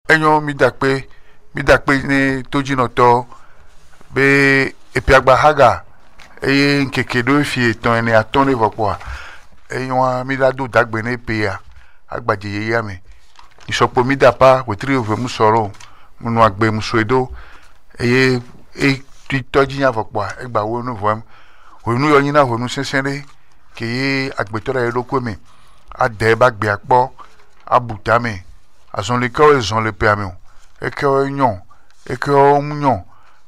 enyo mi dakpe ni tojino to be epiagba haga eye nkeke do fi eton ene aton le vopo enyo mi da do dagbe ne pe ya agbaje ye ya mi isopo mi da pa wetiri ove mu soro munu agbe mu soedo eye ti toji ya vopo egba wo nu vom onu yo yin na honu sensere ke ye agbetora ye loko mi ade ba gbe apo abuta mi azon le ko ezon le pe ami e ko nyon e ko munyon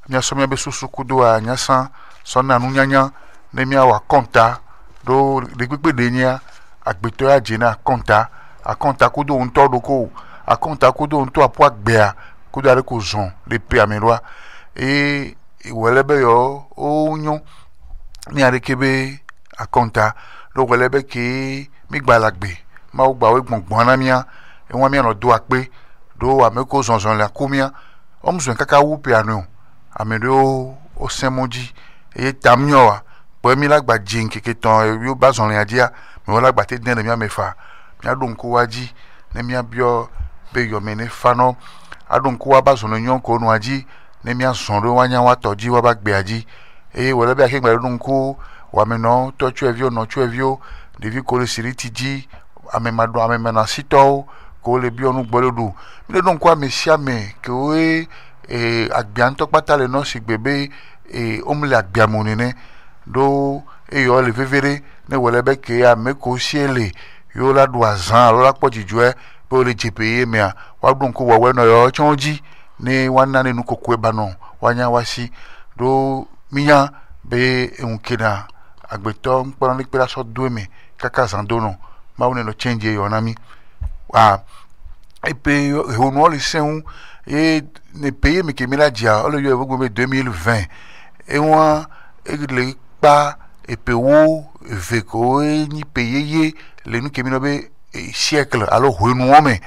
nya so mi be susu kudo a nya san so na nu nyanya ne mi awa konta do de pepe de nya agbetora jina konta a konta kudo nto doko a konta kudo nto apo agbe a kudo are ko zon le pe ami roa e welebe yo o nyon ni arekebe akonta lo welebe ki mi gbalagbe ma o gba we gbongbon na mia e won mi no do ape do ameko zonzon la komia o mzo kaka wu pe anu amero o semoji e tamyo wa po mi lagba jin keke ton e yo ba zon le adia mi wala gba te den mi amefa mi adun ko waji ne mi abio be yo me ne fano adun ko wa ba zon nyon ko nu aji ne mi ason ro wanya wa toji wa ba gbe aji e wala be akegba dun ko wa me no to chuevio no chuevio devi ko le siriti ji amemado amemena sito ko le bi onu gbolodu mi le dun ko amesia me ke we agbian to patale no sigbebe omle agbiamoni ne do yo le vevere ne wala be ke ameko siele yo la do azan lo la pojiju e pe le jpe me a wa dun ko wa we no yo chonji ni wana ne nu kokwe bano wanya wasi do miya be unkena agbeto npon ni pera so duemi kaka zandono ma woni no change yo na mi epe honu oli seun e ne paye mi ke mi la dia o le yo gbogbo 2020 e won e le pa epe wo veko ni paye le nu ke mi no be siècle alo honu o me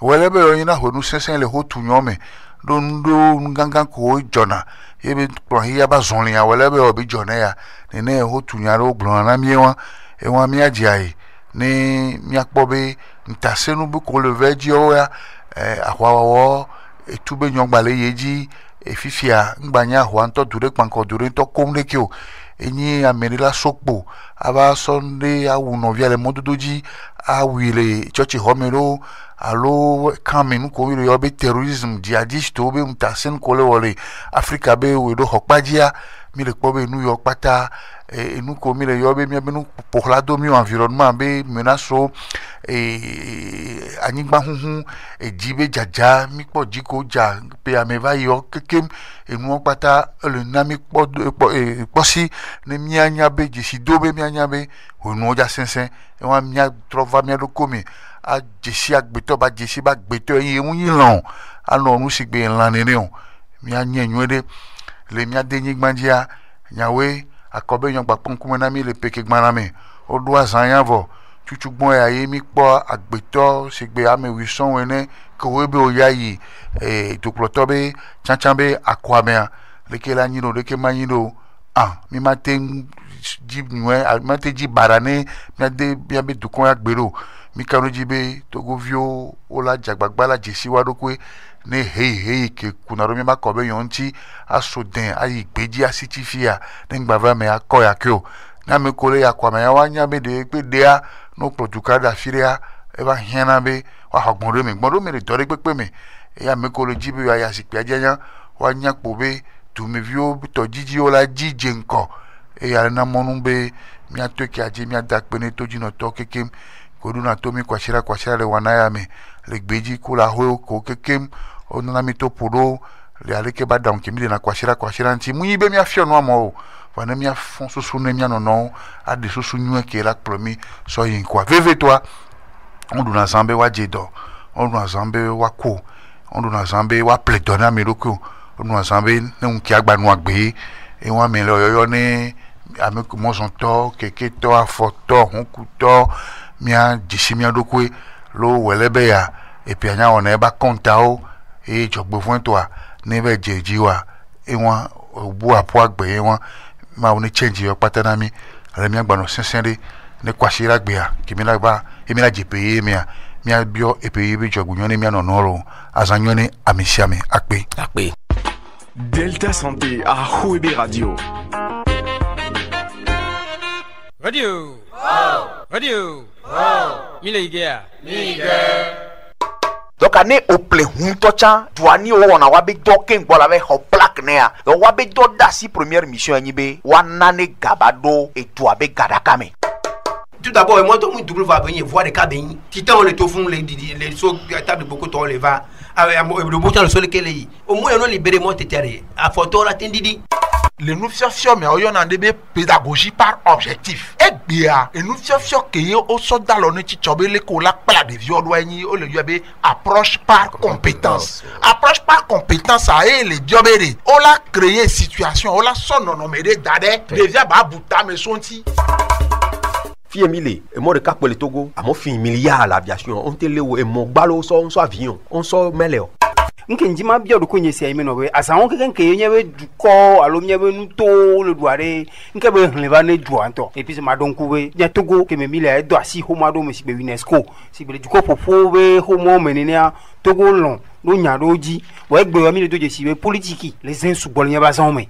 wele be yo ina honu sensen le hotu nyo me dondo nganga ko jona ebe pro hiya ba zonli ya wele be obi jona ya ne hotu nya ro gbon na mi won e won mi ajiai ni mi akpobe ntasenu bu ko le veji o ya ahwawo etube nyogbale yeji efifia ngbanya ahwa nto dure panko dure nto komle kio enyi amerila sokpo aba sonde awuno viale mododoji awile chochi homero alo kamen ko wi yo be terrorism jihadist o be mtasen ko le wole africa be we do hokpajia mi le ko be New York pata enu ko mi le yo be mi benu poklado mi environnement be menace anigba hunhun ejibe jaja mi po jiko ja pe ameva yo kekem enu pata le nami po si ne mi anya be jisi do be mi anya be onu ja sensen e wa mi trova mi do komi a jesi agbeto ba jesi ba gbeto yin mu yin lon ano onu sigbe nlan ni o mi anya enwede le mi adenyi gbanjia nyawe akobe yon papon kuma na mi le peke gbana mi o do azan yan vo chuchugbon ya ye mi po agbeto sigbe ame wison wene ko webe o yayi tuklotobe chanchambe akwamea leke la nyino leke manyino mi maten jib nwe mate ji barane mi ade bi abe dukon agbero mi kanu jibe togovio ola jagbagba la jesi wadokwe ne hey ke kunaro mi makobe yonti asoden ayi gbeji asitifia nengbava me akoya kyo na me kole yakwa ya wanya be de pe dia no produka da firia e ba hiena be wa hogbonro mi re dore pepe me ya me kole jibe ya sikpe ajanya wanya pobe tu me vio to jiji ola jije nko e ya na monu be mi atoke aje mi adakpe ne toji no to kekem koduna to mi kwashira le wanaya me le gbeji kula ho ko kekem onana mi to podo le aleke ba down ke mi na kwashira nti mu yibe mi afio no amo wana mi afon susu ne mi anono ade susu nyu ke la promi so yin kwa veve toi on duna zambe wa jedo on duna zambe wa ko on duna zambe wa pledona mi roko on duna zambe ne un ki agba nu agbe e won mi lo yoyo ni ameku mo son to keke to afoto hunku to mia jisimia dokwe lo welebe ya epi anya ona eba konta o jogbo fun to a nebe jejiwa e won obu apo agbe e won ma oni change yo patana mi re mi agba no sensen de ne kwashira gbe a kimi la ba emi la jepe mi a mia bio epe yebe jogunyone mia nonoro azanyone amisiame akpe Delta Santé à Houébé Radio. Radio. Oh. Radio. Oh. Milega. Donc année au ple hunto chan douani o wana wabe doken bola ve ho plaque nea o wabe do dasi première mission anyibe wanane gabado et toi be gadakame. Tout d'abord, moi, tout le monde va venir voir les cabines. Titan, les toffons, les sauts, les tables, beaucoup de les va. Le bouton, le sol, au moins, on a libéré mon tétéré. À photo, la tendidi. Les nous fions, mais on a des pédagogie par objectif. Et bien, et nous fions que au soldat, on est tchobé les colas, pas de vieux douaniers, on le dit approche par compétence. Approche par compétence, ça est les diobérés. On a créé situation, on a son nom, mais des dadais, déjà, bah, bouta, mais son ti. Fille Emile, et moi de cap pour le Togo, à mon fille milliard l'aviation, on te léo et mon ballot on soit avion, on soit mêléo. Nkenji ma bia do konye si ayime no be asan ke nke yenye be duko alo nye be nuto le doare nke be hleva ne duanto et puis ma don kuwe nya Togo ke me mile do asi ho ma do me si be UNESCO si be duko popo be ho mo menenia Togo lon do nya do ji bo egbe yo mi le do je si be politique les insoubolnya ba san me.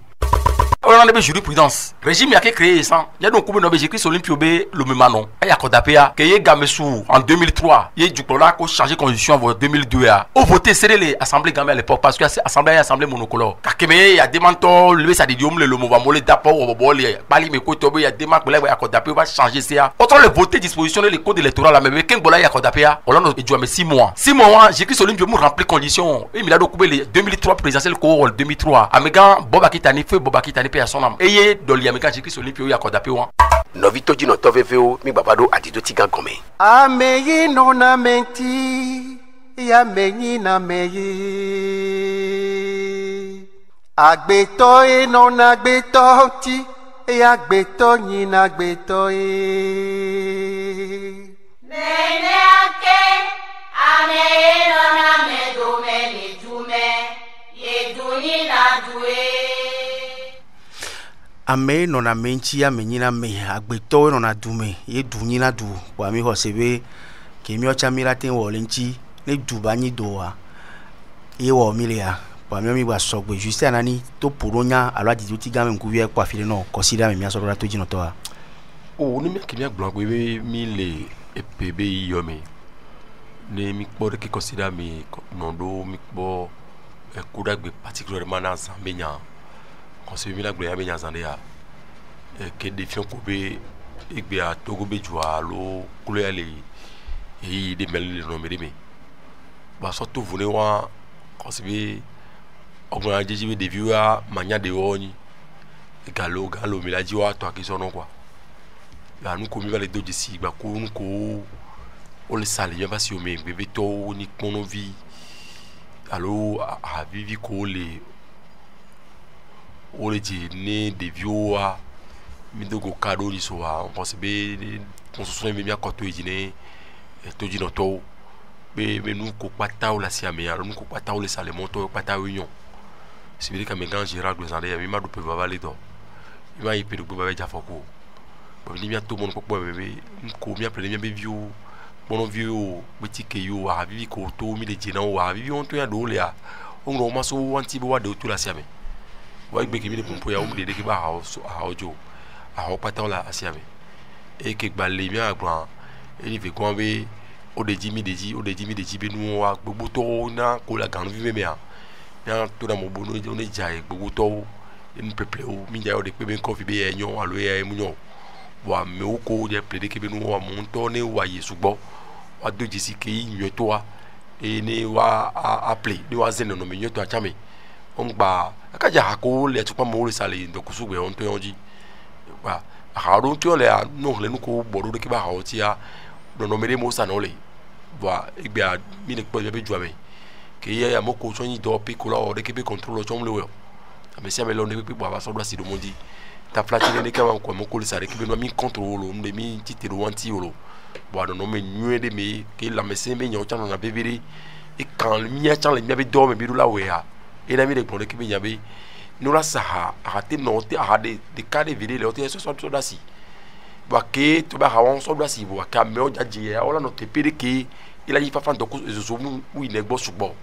On a des jurisprudence. Régime a créé ça. Il y a donc combien de Jésus Olympio B le même nom. Il y a Kodapea qui est Gamesou en 2003. Il y a du Clola qui a changé constitution en 2002. Au voté serré les assemblées gamées à l'époque parce que l'assemblée monocolore. Kakeme il y a des mentors levé ça didium le mouvement molé d'apport au boli bali me kotobe il y a des marques il y a Kodapea va changer ça. Autant le voter disposition les codes électoraux là mais quand bola il y a Kodapea on a dû 6 mois. 6 mois Jésus Olympio nous remplit condition. Il a donc les 2003 présidentiel co 2003. Amegan Bobakitani feu Bobakitani à son âme. Eye doli ameka Jésus Olympio ya kodape wan. Novito dino toveveo mi babado adido tiga gome. Ameyi nona menti ya meyi na meyi. Agbeto e nona agbeto ti ya agbeto yi na agbeto e. Nene ake ameyi nona medume ni dume ye duni na due. Ame nona menchi ya menyina me agbeto nona dume ye dunyina du wa mi hosebe ke mi ocha mirate wo lenchi ne dubani doa ye wo milia wa mi ba sogbe juste anani to poronya alo adidi ti game nku wie kwa file no consider me mi aso to jino to a o ni mi ke mi agbon gbe mi le epebe yome ne mi po de ke consider me nondo mi po e kudagbe particulièrement dans Zambia. On se met la gloire à Zambia que défiant Kobe et bien Togo Bejoa lo couleur les et des mêlés le nom de bah surtout vous ne voyez on se met on a déjà des vieux à mania de oni galo mais la diwa toi qui sont non quoi là nous comme les deux d'ici bah qu'on on les sale bien parce que mais bébé to ni mon vie alors à vivre les o le ne de vioa mi dogo kado ni so wa on pense be on se souvient bien quand tu dîner to dîner to be nous ko pata o la sia me alors nous ko pata o le sale monto pata union c'est bien que me gan Gérard Glozandé mi ma do pe va aller do mi ma yipe do ba ja foko bo ni bien tout monde ko bébé ko mi appelé bien be vieux bon vieux petit que yo a vivi ko to mi de dîner o a vivi on to ya do le a on no ma so wanti bo wa de to la sia me wa igbe kimi de pompo ya umde de ki ba ha ojo a ho patan la asiame e ke gba le mi agban e ni ve kon be o de jimi be nu wa gbogbo to na ko la ganu vi me ya to na mo bonu o ne jai gbogbo to en peple o mi ja o de pe ben kofi be enyo alo ya emu nyo wa me o ko je ple de ke be nu wa mo to ne wa yesu gbo wa do jisi ke yin to wa e ni wa a ple ni wa zen no me nyo to achame on gba akaja hako le tupa mo le sale ndo kusugbe on to yonji ba haro to le no le nu ko bodo de ki ba hawo ti ya no mere mo sa no le ba igbe a mi ne po be juame ke ya mo ko so yin do pe ko lo de ki be control chom le we ame si ame lo ne pe ba so do si do mondi ta flatine ne ka ko mo ko le sale ki be no mi control lo mde mi ti te do wanti lo ba no me nwe de me ke la me se me nyo chan na bebiri e kan mi ya chan le mi be do me bi do la we ya et la mine pour l'équipe Yabe nous la saha arrêté noté à des cas de vidéo les autres sont soldats bah que tu vas avoir un soldat si vous cameo déjà on a noté pire que il a y fa fan donc zo mu wi ne gbo sugbo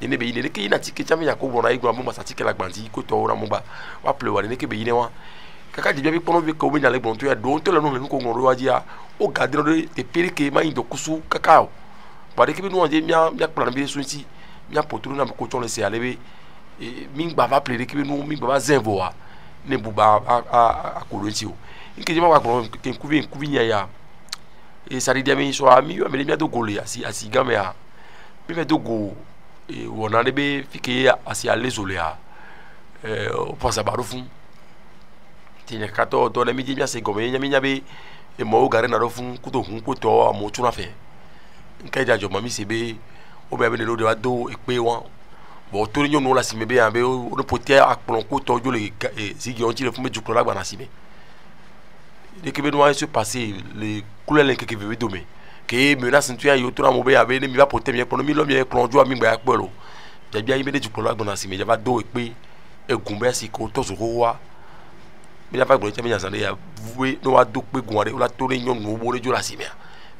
ene be ine ke ina ti ke chama ya ko wona igwa mu masati ke la gbanti ko to ora mu ba wa ple wa ne ke be ine wa kaka di bi pono bi ko be nyale gbon to ya do to le no le ko ngoro wa dia o gadro de te pere ke ma indo kusu kakao ba de ke bi no je mia plan bi so ti mia poturu na ko chon le se ale be mi gba va ple ke bi no mi gba va zenvo wa ne buba a kolonti o nke je ma wa gbon ke kuvi nya ya e sari dia mi so ami yo me do gole asi game a mi me do go e wona de be fike asi a lesole a o pasa barufun tinya kato do le mi je se gome nya mi nya be e mo gare na rofun kuto hun ko to amo tuna fe nke ja jo mami se be o be ne do de wa do e pe won bo to ni no la si me be ambe o no pote akpon ko to jo le sigi on ti le fun me juklo la gba na si me de ke be no se passer les couleurs les que veut domé que menace tu ya yo to na mo be abe ni mi ba pote mi ekpon mi lo mi ekpon jo mi gba akpelo ja bia yi be de juklo la gba na si me ja ba do e pe egun be si ko to zo wa mi la fa gbon che mi ya ya voué no wa do pe gun wa de o la to re yon no bo re jo la si me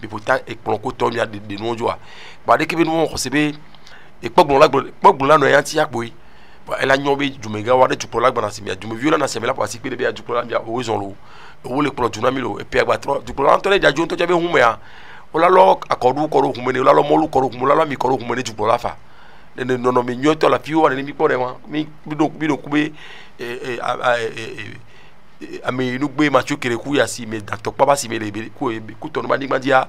bi pota ekpon ko to mi a de no jo wa ba de ke be no ko se be e pogbon la no yan ti apo yi ba ela nyon be jumega wa de juklo la gba na si me jume viola na se me la pa si pe de be juklo la mi o zon lo o le pro junami lo e pe agba tro juklo la to le ja jo to je be hun me a o la lo akodu koro hun me ni o la lo molu koro hun la lo mi koro hun me ni juklo la fa no mi nyoto la fi wa ni mi po de wa mi do ku be ame nu gbe ma chukere ku ya si me doctor pa ba si me le ku to no ba ni gba dia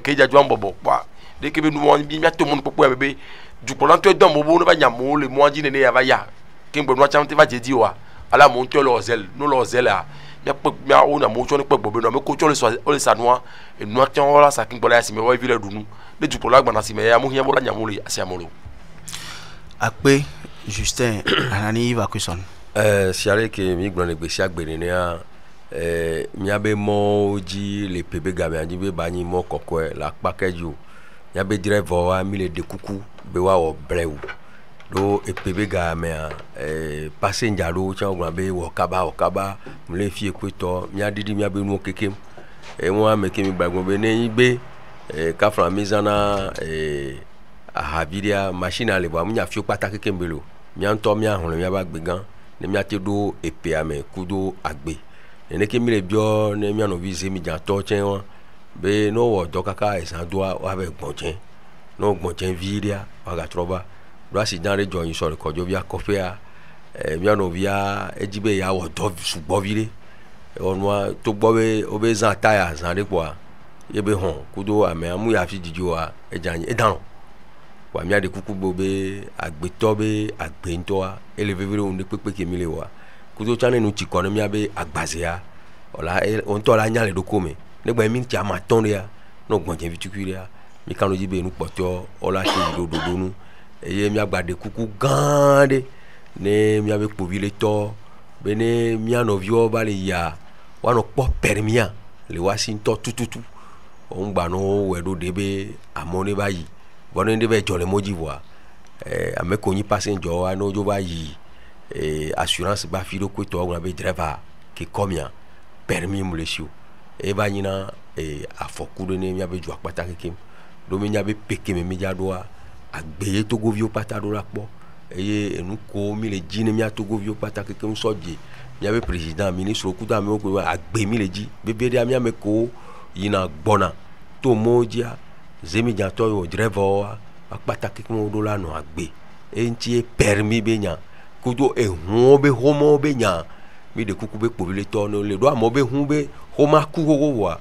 ke ja jo ambobo pa de ke be nu mo bi mi ato mo popo ya bebe juklo la to don mo bo no ba nya mo le mo ji ne ya ba ya ke ngbo no cham te va je di wa ala mo nto lo zel no lo zel a ya pe ya o na mo cho ni pe gbo be no me ko cho le so o le sanwa e nu akan wala sa kin bola ya si me wa vile dunu de juklo la gba na si me ya mo hia bola nya mo le asi amolo akpe Justin anani va question siare ke mi gbon le gbesi agbere ni a mi abe mo ji le pebe game anji be bani mo kokko la pakeju mi abe driver wa mi le de kuku be wa o brewu do e pebe game a passenger do cha gbon be wo kaba mi le fi ekweto mi adidi mi abe nu keke won me ke mi gbagbon be ni gbe ka fra mizana ahabiria machine ale bo mi afi pataki kembelo mi anto mi ahun mi abagbe gan ne mi ate do epe ame kudo agbe ne ke mi le bio ne mi ano vise mi jan to chen won be no wo do kaka esan do wa be gbonchen no gbonchen viria wa ga troba do asi jan re joyin so re kojo bia kofia mi ano via ejibe ya wo do sugbo vire onwa to gbo be obe zan tire zan re po ye be hon kudo ame amu ya fi jijo wa ejan edan wa mi ade kuku bobe agbeto be agbento a elevevere on de pepe ke mi le wa kuzo chane nu ti kono mi abe agbazea ola on to la nyale do kome negba mi ti ama ton ya no gbonje vitukiri a mi kanu jibe nu poto ola ti do nu eye mi agbade kuku gande ne mi abe povile to be ne mi anovio ba le ya wa no po permia le wa sin to tututu on gba no wedo debe amone bayi bono ndebe jole moji voa ame ko nyi passenger wa no jo ba yi assurance ba fi do ko to ngwa be driver ki komia permis mu le sio e ba nyina afokudo ne mia be jo apata kekem do me nya be peke me mi jado a agbeye to go vio pata do rapo eye enu ko mi le ji ne mia to go vio pata kekem soje mia be president ministre okuta me ko agbe mi le ji be be dia mia me ko yina gbona to mojia zemi janto yo driver akpata kekmo do la no agbe enti permis be nya kudo ehun be homo be nya mi de kuku be povile to no le do amo be hun be homa ku ho wa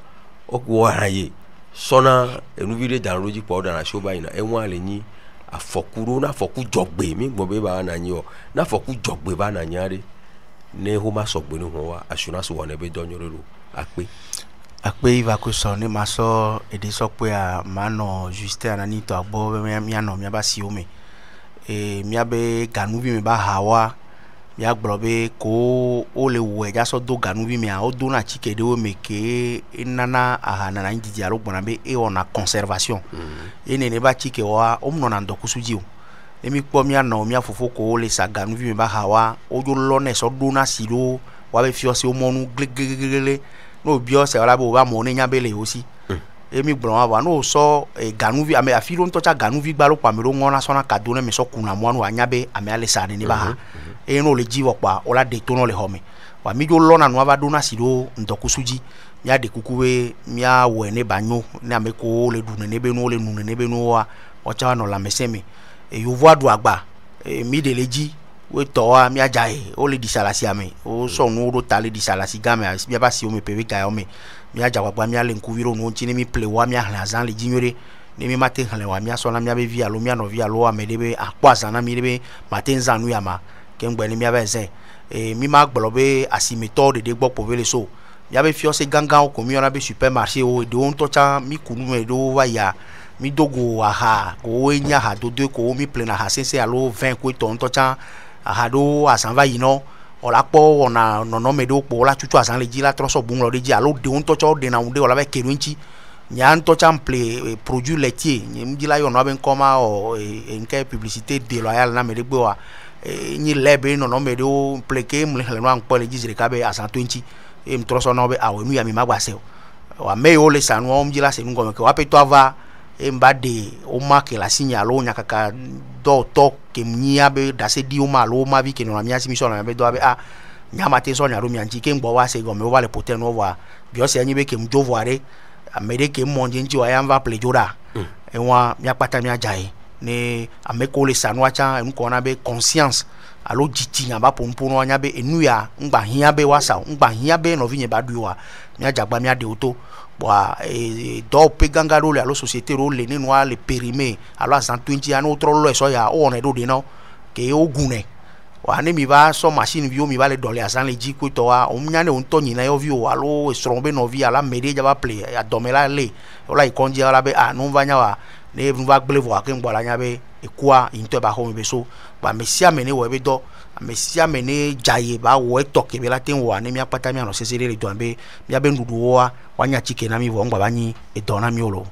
okwo araye sona enu vide dan roji powder na shoba ina enwa ale ni afokuro na foku jogbe mi gbo be ba na yin o na foku jogbe ba na nyare ne homa sogbe ni ho wa assurance wona be donyoro akpe akpe va ko so ni maso ede so pe a mano Justin anani to agbo mi ano mi ba si omi mi abe ganuvi mi ba hawa mi agbro be ko o le wo eja so do ganuvi mi a o do na chike de o me ke nana ahana na ndidi aro gbona be e ona conservation ene ne ba chike wa o mno na ndoku suji o emi po mi ano mi afofo ko o le sa ganuvi mi ba hawa o jo lo na so do na silo wa be fi o se o monu glegleglegele no bio se wala bo ba mo ni nya bele aussi mi gbɔn wa n'o sɔ ganuvi ame afi ɖo ŋutɔ tsa ganuvi gba lo kpame ɖo ŋɔna sɔna kado ne mi sɔ kuna mɔnu anya be ame ale sa ne ba ha eye n'o le dzi wɔ kpa o la de to n'o le xɔ me wa mi dzo lɔna nua va ɖo na si ɖo ŋdɔkusu dzi mia de kuku be mia wɔ ne ba nyo ne ame ko le ɖu nene be nuwo le nu nene be nuwo wa wɔtsa wa nɔ lãmesẽ me yevoa ɖu agba mi de le dzi wo tɔ wa mia dza ye wo le disalasi ame wo sɔ nuwo ɖo ta le disalasi gã me mia ba si wo me peve ga me mia dza gbagba mia le ŋkuvi ɖo nuwo ŋuti ne mi ple wa mia hlẽ azã le dzi nyuie ɖe ne mi ma te hlẽ wa mia sɔ na mia be vi alo mia nɔvi alo ame ɖe be akpɔ azã na mi ɖe be ma te zã nu ya ma ke ŋgbɛ ne mia va zẽ mi ma gblɔ be asimetɔ ɖeɖe gbɔ kpo be le so mia be fiɔse gãgãwo ko mi yɔna be supermarché wo ɖewo ŋutɔ tsã mi ku nu me ɖewo va yia mi dogo aha ko wo nye aha dodo ko wo mi ple na aha sese alo vin ko etɔ ŋutɔ tsã aha ɖo azã va yi nɔ wòla kpɔ wɔna nɔnɔme ɖewo kpo wòla tutu azã le dzi la trɔ sɔ bu ŋlɔ ɖe dzi alo ɖewo ŋutɔ tsã wo ɖena ŋu ɖe wòla va ke ɖo ŋuti nya ŋutɔ tsã ple produit laitier nye ŋdzi la yɔna be ŋkɔ ma nke publicité déloyale na ame ɖe gbe wa nyi lɛ be nɔnɔme ɖewo ple ke mle xlẽ nua ŋkpɔ le dzi zi ɖeka be azã to ŋuti eye mi trɔ sɔ na wo be awo nu ya mi ma gba se o ame yiwo le sa nua wo ŋdzi la se nu gɔme ke woaƒe tɔ ava mba de o ma ke la signe alo nya kaka dɔ tɔ ke nyia be dase di o ma alo ma vi ke nɔna mia si mi sɔ na be dɔ be a nya ma te sɔ nya ɖo mia ŋuti ke ŋgbɔ wa se gɔme o va le pote no wa biɔ se anyi be ke ŋdzo vɔa ɖe ame ɖe ke mɔ dzi ŋuti wa ya va ple dzo ɖa ewa mia kpata mia dza ye ne ame ko le sa nua tsã enu kɔ na be conscience alo dzidzi nya ba ƒonuƒonu anya be enu ya ŋgba hiã be wa sa ŋgba hiã be nɔvi nye ba ɖui wa mia dzagba mia de wo to bɔa dɔw pe gãgã ɖewo le alo société ɖewo le ne nua le périmé alo azã to ŋuti ne wotrɔ lɔe sɔ ya wo wɔnɛ ɖo ɖe na wo ke wo gunɛ wa ne mi va sɔ machine viwo mi va le dɔle azã le dzi ko tɔ wa o nya ne o ŋutɔ nyina yɔviwo alo esrɔ̃ be nɔvi alo ame ɖe dzaba ple adɔme la le wola yi kɔndzi la be a nu va nya wa ne nu va gblẽ vɔa ke ŋgbɔ la nya be ekua yi ŋutɔ ba xɔ me be so ba ame sia ame ne wɔ ebe dɔ ame sia ame ne dza ye ba wɔ etɔ ke be la te wɔa ne mia kpata mia nɔ sese ɖe le dɔn be mia be nuɖuɖuwo wa woanya tsike na mi vɔ ŋgba va nyi edɔ na mi o lo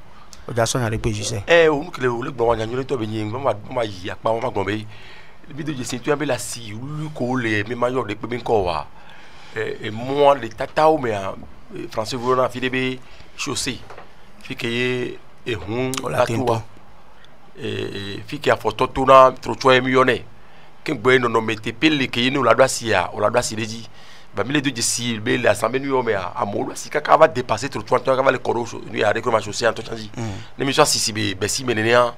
o dza sɔnya ɖe kpe zi sɛ. o nu kele o le gbɔn wa nyanyɔ tɔ be nye ma yi akpa ma gbɔn be bi do dzesi to be la si lu ko le mi ma yɔ de kpe be ŋkɔ wa mɔ le tatawo mea français volo na fi de be chaussée fi ke ye ehun tatuwa fi ke afɔtɔ to na trottoir mi yɔnɛ ke gbɛ nɔnɔme tepe le ke ye ne o la do asi a o la do asi ɖe dzi ba mi le do dzesi be le asan be nu yɔ mea amewo do asi kaka va dépasser trottoir tɔ kaka va le kɔ ɖo nu ya ɖe kuro ma chaussée a tɔ tsa dzi ne mi sɔ asisi be bɛsi me nenea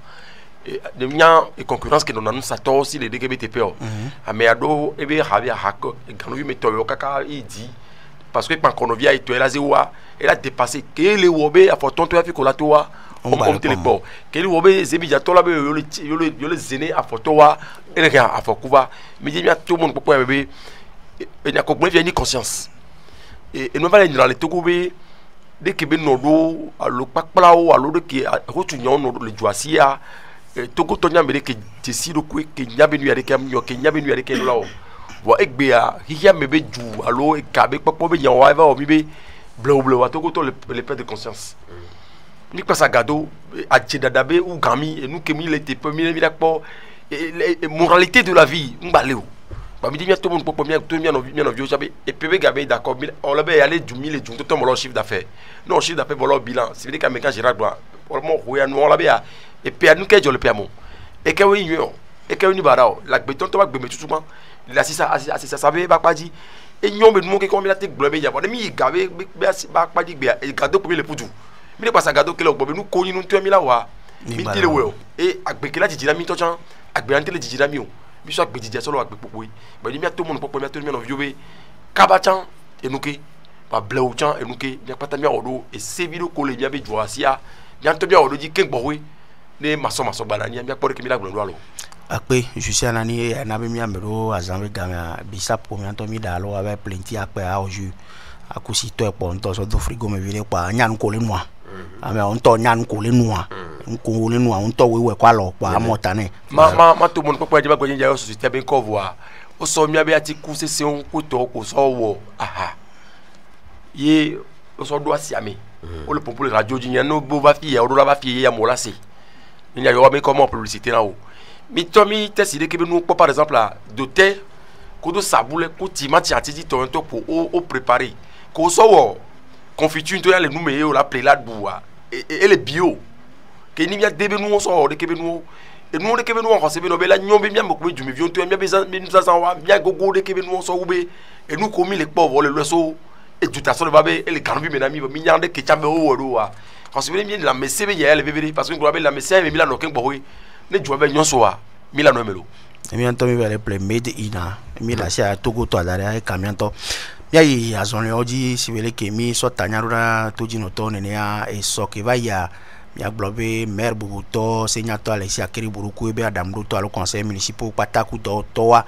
ne nya concurrence ke nɔna nu satɔ si le de ke be tepe o ame aɖewo ebe ha be aha ganuvi me tɔ yɔ kaka yi dzi parce que kpankɔnɔvia yi tɔ la ze wa ela dépasser ke le wɔ be afɔtɔ tɔ ya fi ko la to wa on te le bɔ ke le wɔ be zebijatɔ la be yo le zene afɔtɔ wa ele ke afɔku va mi dzi mia to mo nukpɔkpɔ ya be nyakɔgblẽ fia ni conscience enu va le nyina le togo be de ke be nɔ ɖo alo kpakplawo alo de ke hotu nyawo nɔ le dzo asi ya togo tɔ nyame de ke dzesi ɖokui ke nyabe nu ya de ke nyɔ ke nyabe nu ya de ke nu la o vɔ egbea xixia me be dzu alo ega be kpɔkpɔ be nyawo eva wɔ mi be blewoblewoa togo tɔ le perte de conscience mi kpasa gado adze dada be ou gami enu ke mi le teƒe mi la kpɔ moralité de la vie ŋgba le o ba mi di mia to mo nukpɔkpɔ mia to mia nɔviwo tsa be epe be gabe d'accord mi ɔlɛ be ale du mi le du tɔtɔ mɔlɔ chiffre d'affaires non chiffre d'affaires bɔlɔ bilan c'est vrai qu'américain Gérard Blanc ɔlɔmɔ hoya nu ɔlɛ be ya epe anu kɛ jɔ le pe amu eke wo yi nyɔ eke wo ni bara o la gbetɔ tɔ ba gbeme tutuma la asisa sabe ba kpadzi enyɔ be numu keke mi la te gblɔ be yabɔ ne mi yi ga be ba kpadzi gbea gado ko mi le putu mi le pasa gado kele o gbɔ be nu ko yin nu tɔ mi la wa mi ti le wɛ o e agbekela dzidzi la mi tɔ tsan agbela ŋuti le dzidzi la mi o mi sɔ agbe dzidzi sɔlɔ agbe kpokpoe gbɛdi mi ato mo nukpɔkpɔ mi ato mi nɔviwo be kaba tsan enuke ba blewu tsan enuke mi akpata mi awɔ ɖo esevi ɖo ko le mi abe dzo asia mi atɔ mi awɔ ɖo dzi ke gbɔwoe ne masɔ gbana ni mi akpɔ ɖe ke mi la gblɔ ɖo alo. akpe jusi anani ena be mi ame ɖo azã be gamea bisapo mi atɔ mi da alo abe plenti akpe awɔ ju akusi tɔ ekpɔ ŋutɔ sɔ do frigo me vi ɖe kpa nya nu ko le nua ame ŋutɔ nya nu ko le nua nuko le nua ŋutɔ wewɔ kɔ alɔ kpa amɔta ne. ma to mo nukpɔkpɔ yɛ gbɛdze yɛ société be ŋkɔ voa o sɔ mi abe atiku sesewo ko tɔ ko sɔ wɔ aha ye o sɔ do asi ame o le popo le radio dzi nya no bo va fi yɛ o do la va fi yɛ ya mo la se ni nya yɔ wa mi kɔmɔ publicité na o mi tɔ mi tɛsi de ke be nu kpɔ par exemple la dotɛ ko do sabulɛ ko timati ati di tɔ ŋutɔ ko o préparer ko sɔ wɔ confiture to ya le nume ye o la ple la du wa ele bio ke ni bia debe nu so de kebe nu e nu de kebe nu ko se be no be la nyombe bia mo ko jumi vion to bia be za wa bia gogo de kebe nu so ube e nu ko mi le po le lo so e juta so le babe ele kanu bi me na mi mi nyande ke chambe o wodo wa ko se be mi la messe be ye le bebe parce que ko be la messe me mi la no ken bo we ne jo be nyoso wa mi la no melo e mi anto mi vele play made ina mi la sia togo to adare e camianto ya yi azonle oji si vele ke mi so tanyarura toji no to ne ya e so ke va ya ya globe maire bubuto senyato Alexia Kiri buruku be Adam Ruto alo conseil municipal pataku do toa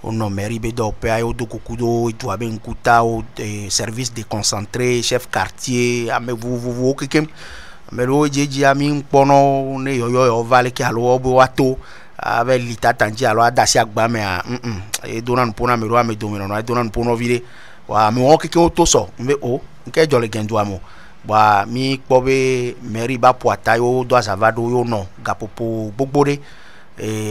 ono mairie be do pe ayo do kukudo itu abe nkuta o service déconcentré chef quartier ame vous kekem ame lo jeji ami npono ne yo vale ki alo obo wato ave lita tanji alo adasi agba me e donan pona me ro ame domino no e donan pono vire wa me o keke o to so mbe o nke jole gendu amo ba mi kpobe mairie ba poata yo do azavado yo no gapopo gbogbore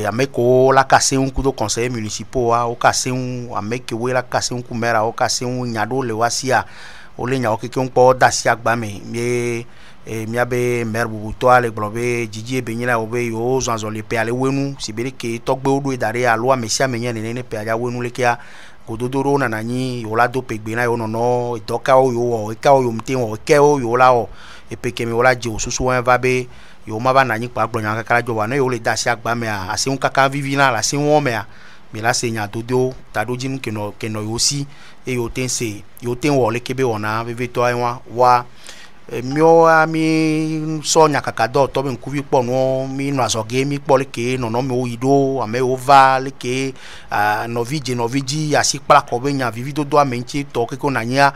ameko la kase un kudo conseil municipal o kase un ameke we la kase un kumera o kase un nyado le wasia o le nya o keke un po dasi agba me mi abe maire bubuto ale globe jiji benyina obe yo zanzo le pe ale wenu sibere ke togbe odo idare alo amesia menya ne pe aja wenu le kia gododoro na nanyi yo la do pegbe na yo no itoka o yo ka o yo mten o ke o yo la o epeke mi wala je osusu wan va be yo ma ba nanyi pa gbonya kakara jo wa no yo le dasi agba me a se un kaka vivina la se won me a mi la se nya dodo tado jinu ke no yo si e yo ten wo le kebe wona veve to anwa wa mio ami so nya kakado to be nkuvi po no mi no azoge mi po leke no mi oido ame ova leke no vigi asikpala ko be nya vivi dodo amenchi to ke ko nanya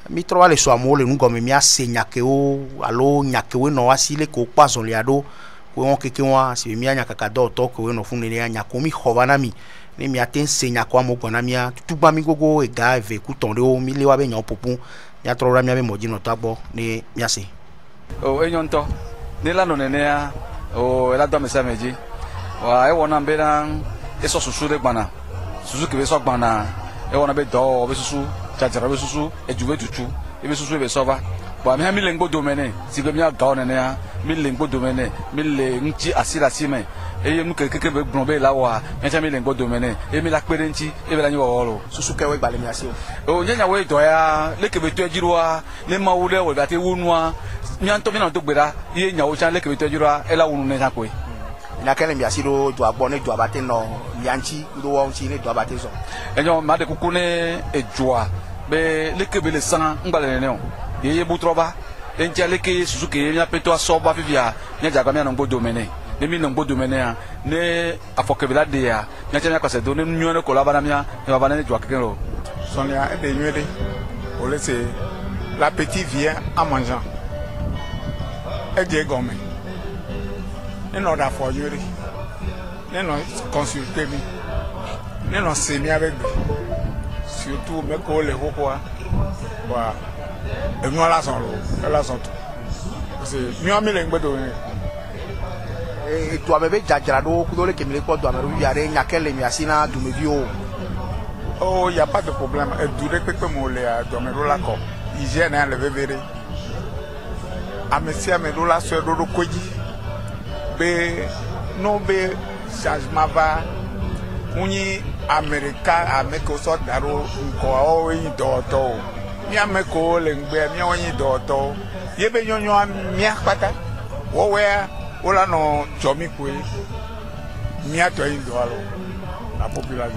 mi trova le so amole nu go mi ase nya ke o alo nya ke we no asile ko pazo le ado ko on ke wa si mi nya kakado to ko we no fun le nya ko mi khova mi ni mi aten se nya ko amogbo na mi tuba mi gogo e ga eve ku ton le o mi le wa be nya popun ya trora mi abe mojino tagbo ni miase o enyonto ni la no nenea o ela do mesa meji wa e wona be dan eso susu de gbana susu ke be so gbana e wona be do be susu jajara be susu e juwe tutu e be susu be sova ba mi ha mi le ngbodo mene si be mi aga o nenea mi le ngbodo mene mi le nchi asira sime e mu keke be gbon be la wa nya mi le ngbodo mene e mi la pere nchi e be la nyi wo lo susu ke we gbale mi ase o nyanya we do ya leke be to ejirwa le ma wule we ba te wunua mi anto mi na to gbera ye nya wo chan leke be to ejirwa e la wunu ne san ko na kele mi ase do do agbo ne do abate no yanchi do wo nchi ne do abate so enyo ma de kuku ne ejua be leke be le san ngbale ne o ye butroba enja leke susu ke mi apeto asoba vivia nya jaga mi na ngbodo mene ne mi nangbo domene ne afokebela de ya nya nya kwase do ne nyone ko labana mia e baba ne jwa kekero sonia e de nyede o laisser l'appétit vient en mangeant e je gomme ne no da fo nyore ne no consulter mi ne no se mi avec surtout me ko le hokwa wa e no la son lo la son tout parce que mi o mi le ngbedo do amebe jajara do kudole kemile ko do ameru yare nyakele mi asina dumevio oh y a pas de problème e dure pepe mo le do ameru la ko hygiène le vevere amesia me do la so do koji be no be changement va unyi america ameko so daro nko o yin do to mi ameko le ngbe mi onyin do to yebe nyonyo mi akpata wo we ola no chomi kwe miato indolo la population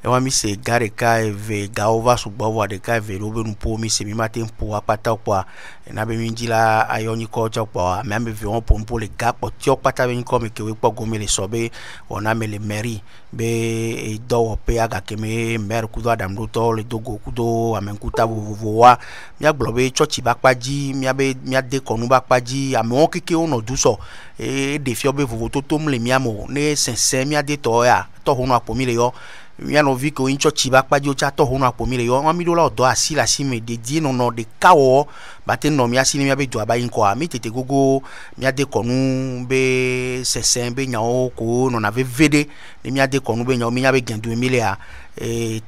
ewa mi se gare ka eve gaova sugbawa de ka eve robe npo mi se mi matin po apata kwa na be mi njila ayoni ko chokwa me ambe vi on po npo le gapo ti opata be nko me kewe po gomi le sobe ona me le mairie be do pe aga keme maire kudo Adam Ruto le dogo kudo amenkuta vovowa mi aglobe chochi bakpaji mi abe mi ade konu bakpaji ame on keke ono duso e defi obe vovo totom le mi amo ne sense mi ade to ya to hono apomi le yo mi ano vi ko incho chiba kpaji o cha to hono apomi le yo ma mi do la odo asi la si me de die no no de kawo bate no mi asi ni mi abe do aba yin ko mi tete gogo mi ade konu be sense be nya o ko no na vevede ni mi ade konu be nya o mi nya be gendu mi le a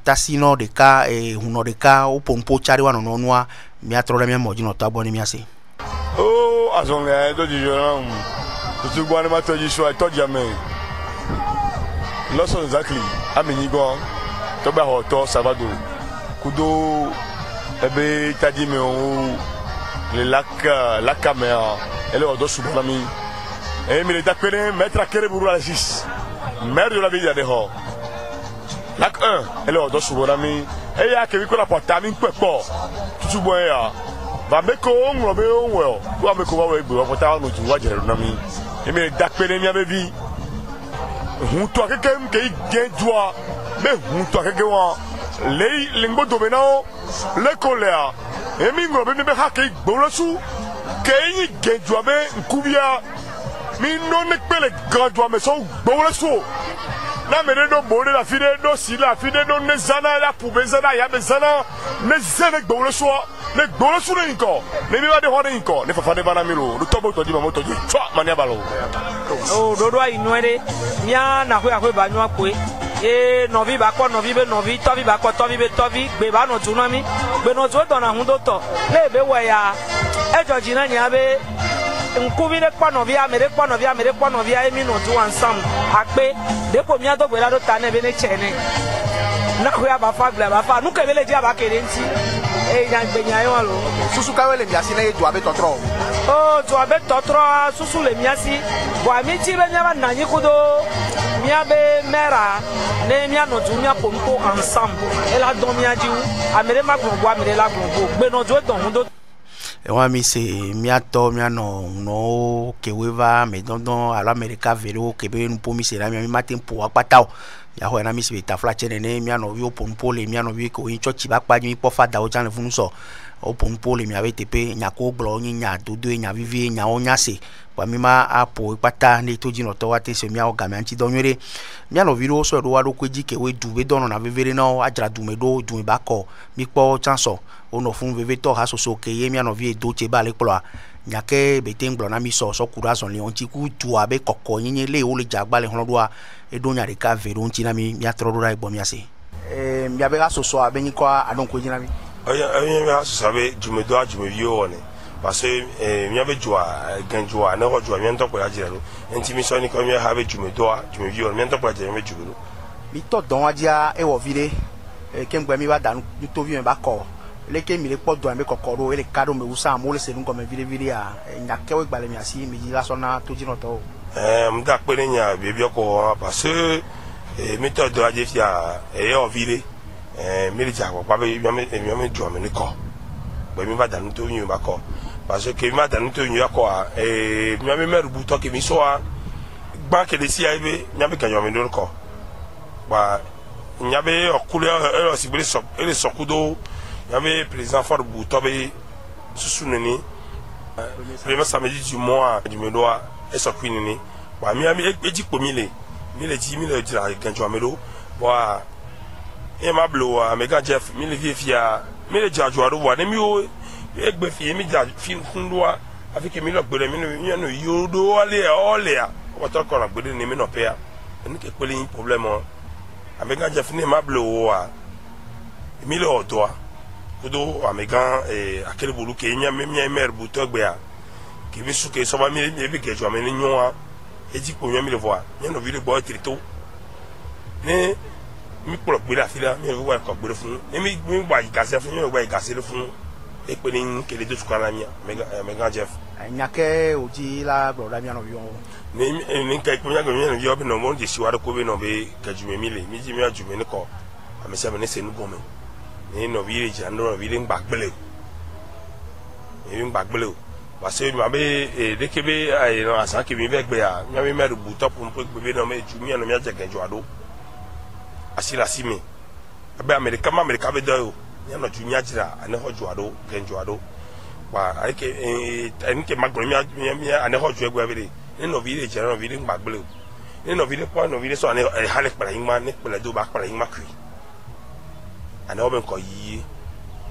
tasino de ka huno de ka o pompo chari wa no no mi atro le mi mo jino to abo ni mi ase oh azonga do di joram tu gwana ma to ji so to jamen loso exactly amini go to ba ho to Salvador kudo ebe tadi me o le la caméra elle est au sous l'ami et me da pene mettre à kere buru la 6 maire de la ville de ho lac 1 elle est au sous l'ami et ya ke bi ko la porta mi pepo tutu bo ya va me ko on be on wo wa me ko wa we gbe porta no tu wa jere na mi e me da pene mi abebi hun to akeke ke gen doa me hun to akeke wa le lingbo domenao le colère et mi ngro be me ha ke gbolosu ke yin gen doa be nkubia mi no ne pele grand doa me so gbolosu na me do bode la fide do si la fide do ne zana la pour bezana ya bezana ne zene gbolosu ne gbolosu ne nko ne mi ba de hore nko ne fafa de bana miro do tobo to di ma moto di twa mania balo o dodo ai noere mia na ho ba nyu akoe e novi ba ko novi be novi tovi ba ko tovi be tovi gbe ba no tsunami gbe no to do na hun do to le be we ya e joji na nya be nkubi le kwa novi amere kwa novi amere kwa novi emi no to ansam akpe depo mia do gbe la do ta ne be ne chene na ho ya ba fa gbe ba fa nu ke be le dia ba kere nti e nya gbe nya yo lo susu ka wele mia si na e do abe totro oh to abe totro susu le mia si bo ami ti be nya ba na yikudo mia be mera ne mia no tu mia pompo ensemble et la don mia diu amere ma gbon amere la gbon gbe no jo don do e wa mi se mia to mia no ke weva me don ala America vero ke be nu pomi se la mia mi matin po apatao ya ho na mi se ta fla chene ne mia no yo pompo le mia no wi ko in church ba pa mi po fa da o jan le funu so o pompo le mia be tepe nya ko glo nya nya dodo nya vivi nya o nya se wa mi ma apo ipata ne to jino to wa te se mia o ga mi anti don yere mia no viro so do wa do kweji ke we du be don na vevere na ajra du me do du ba ko mi po chanso o no fun veve to ha so so ke ye mia no vi do che ba le plo nya ke be te nglo na mi so kura son le on ti ku tu abe kokko yin le o le jagba le hon do a e do nya re ka vero nti na mi mia tro do ra igbo mia se mia be ga so so abe yin ko adon ko jina mi oya mia so sabe jume do jume vi o ne parce que mia be joa ganjoa na ko joa mia to ko ya jira no enti mi so ni ko mia ha be jume do jume vi o mia to ko ya jira me jume mi to don adia e wo vire ke ngbe mi ba danu to vi me ba ko le ke mi le po do me kokoro ele kado me usa mo le se nko me vire a nya ke we gbale mi asi mi la so na to jino to mda pe ni nya be bi ko parce que mi to do adia fia e o vire mi le ja ko pa be mi me do me ni ko gbe mi ba danu to yin ba ko parce que mi danu to yin ko mi me rubu to ke mi so a gba ke de si aibe nya be kan yo me do ko ba nya be okule e o si bele so ele sokudo nya be président for bu to be susuneni premier samedi du mois du medoa e so kwinini ba mi eji po mi le dira ganjo medo ba e ma blo a mega Jeff mi le fia mi le jajo aro wa ne mi o egbe fi mi ja fi kundoa afi ke mi lo gbere mi no yodo ale olea o to ko na gbere ni mi no pe a ni ke pele yin problem o amega Jeff ni ma blo wa mi le odoa kudo amega akere bulu ke nya mi mer bu to gbe a ke bi su ke so ba mi bi ke jo mi ni nwa eji po mi le voa nya no bi le gbo trito ni mi polo gbere afila mi wa ko gbere fun mi gba igase fun mi gba igase le fun e pe ni ke le do tukana mi mega Jeff nya ke oji la broda mi no yo ni ka ko nya go mi no yo bi no mo de siwaro ko bi no be ka jume mi le mi ji mi ajume ni ko amese me ne se nu gomi ni no bi re jan no bi le ngbagbele e ngbagbele wa se mi abe de ke be ai no asa ke mi be gbe a mi me meru bu top mo gbe be no me ju mi no mi aje genjo ado asira simi abe America be do ya no ju mi ajira ane hoju ado genjo ado wa ai ke en ke magbo mi ane hoju egbe be ni no bi re jan no bi le ngbagbele ni no bi le po no bi le so ane hale para yin ni pele do ba para yin makri ane oben ko yi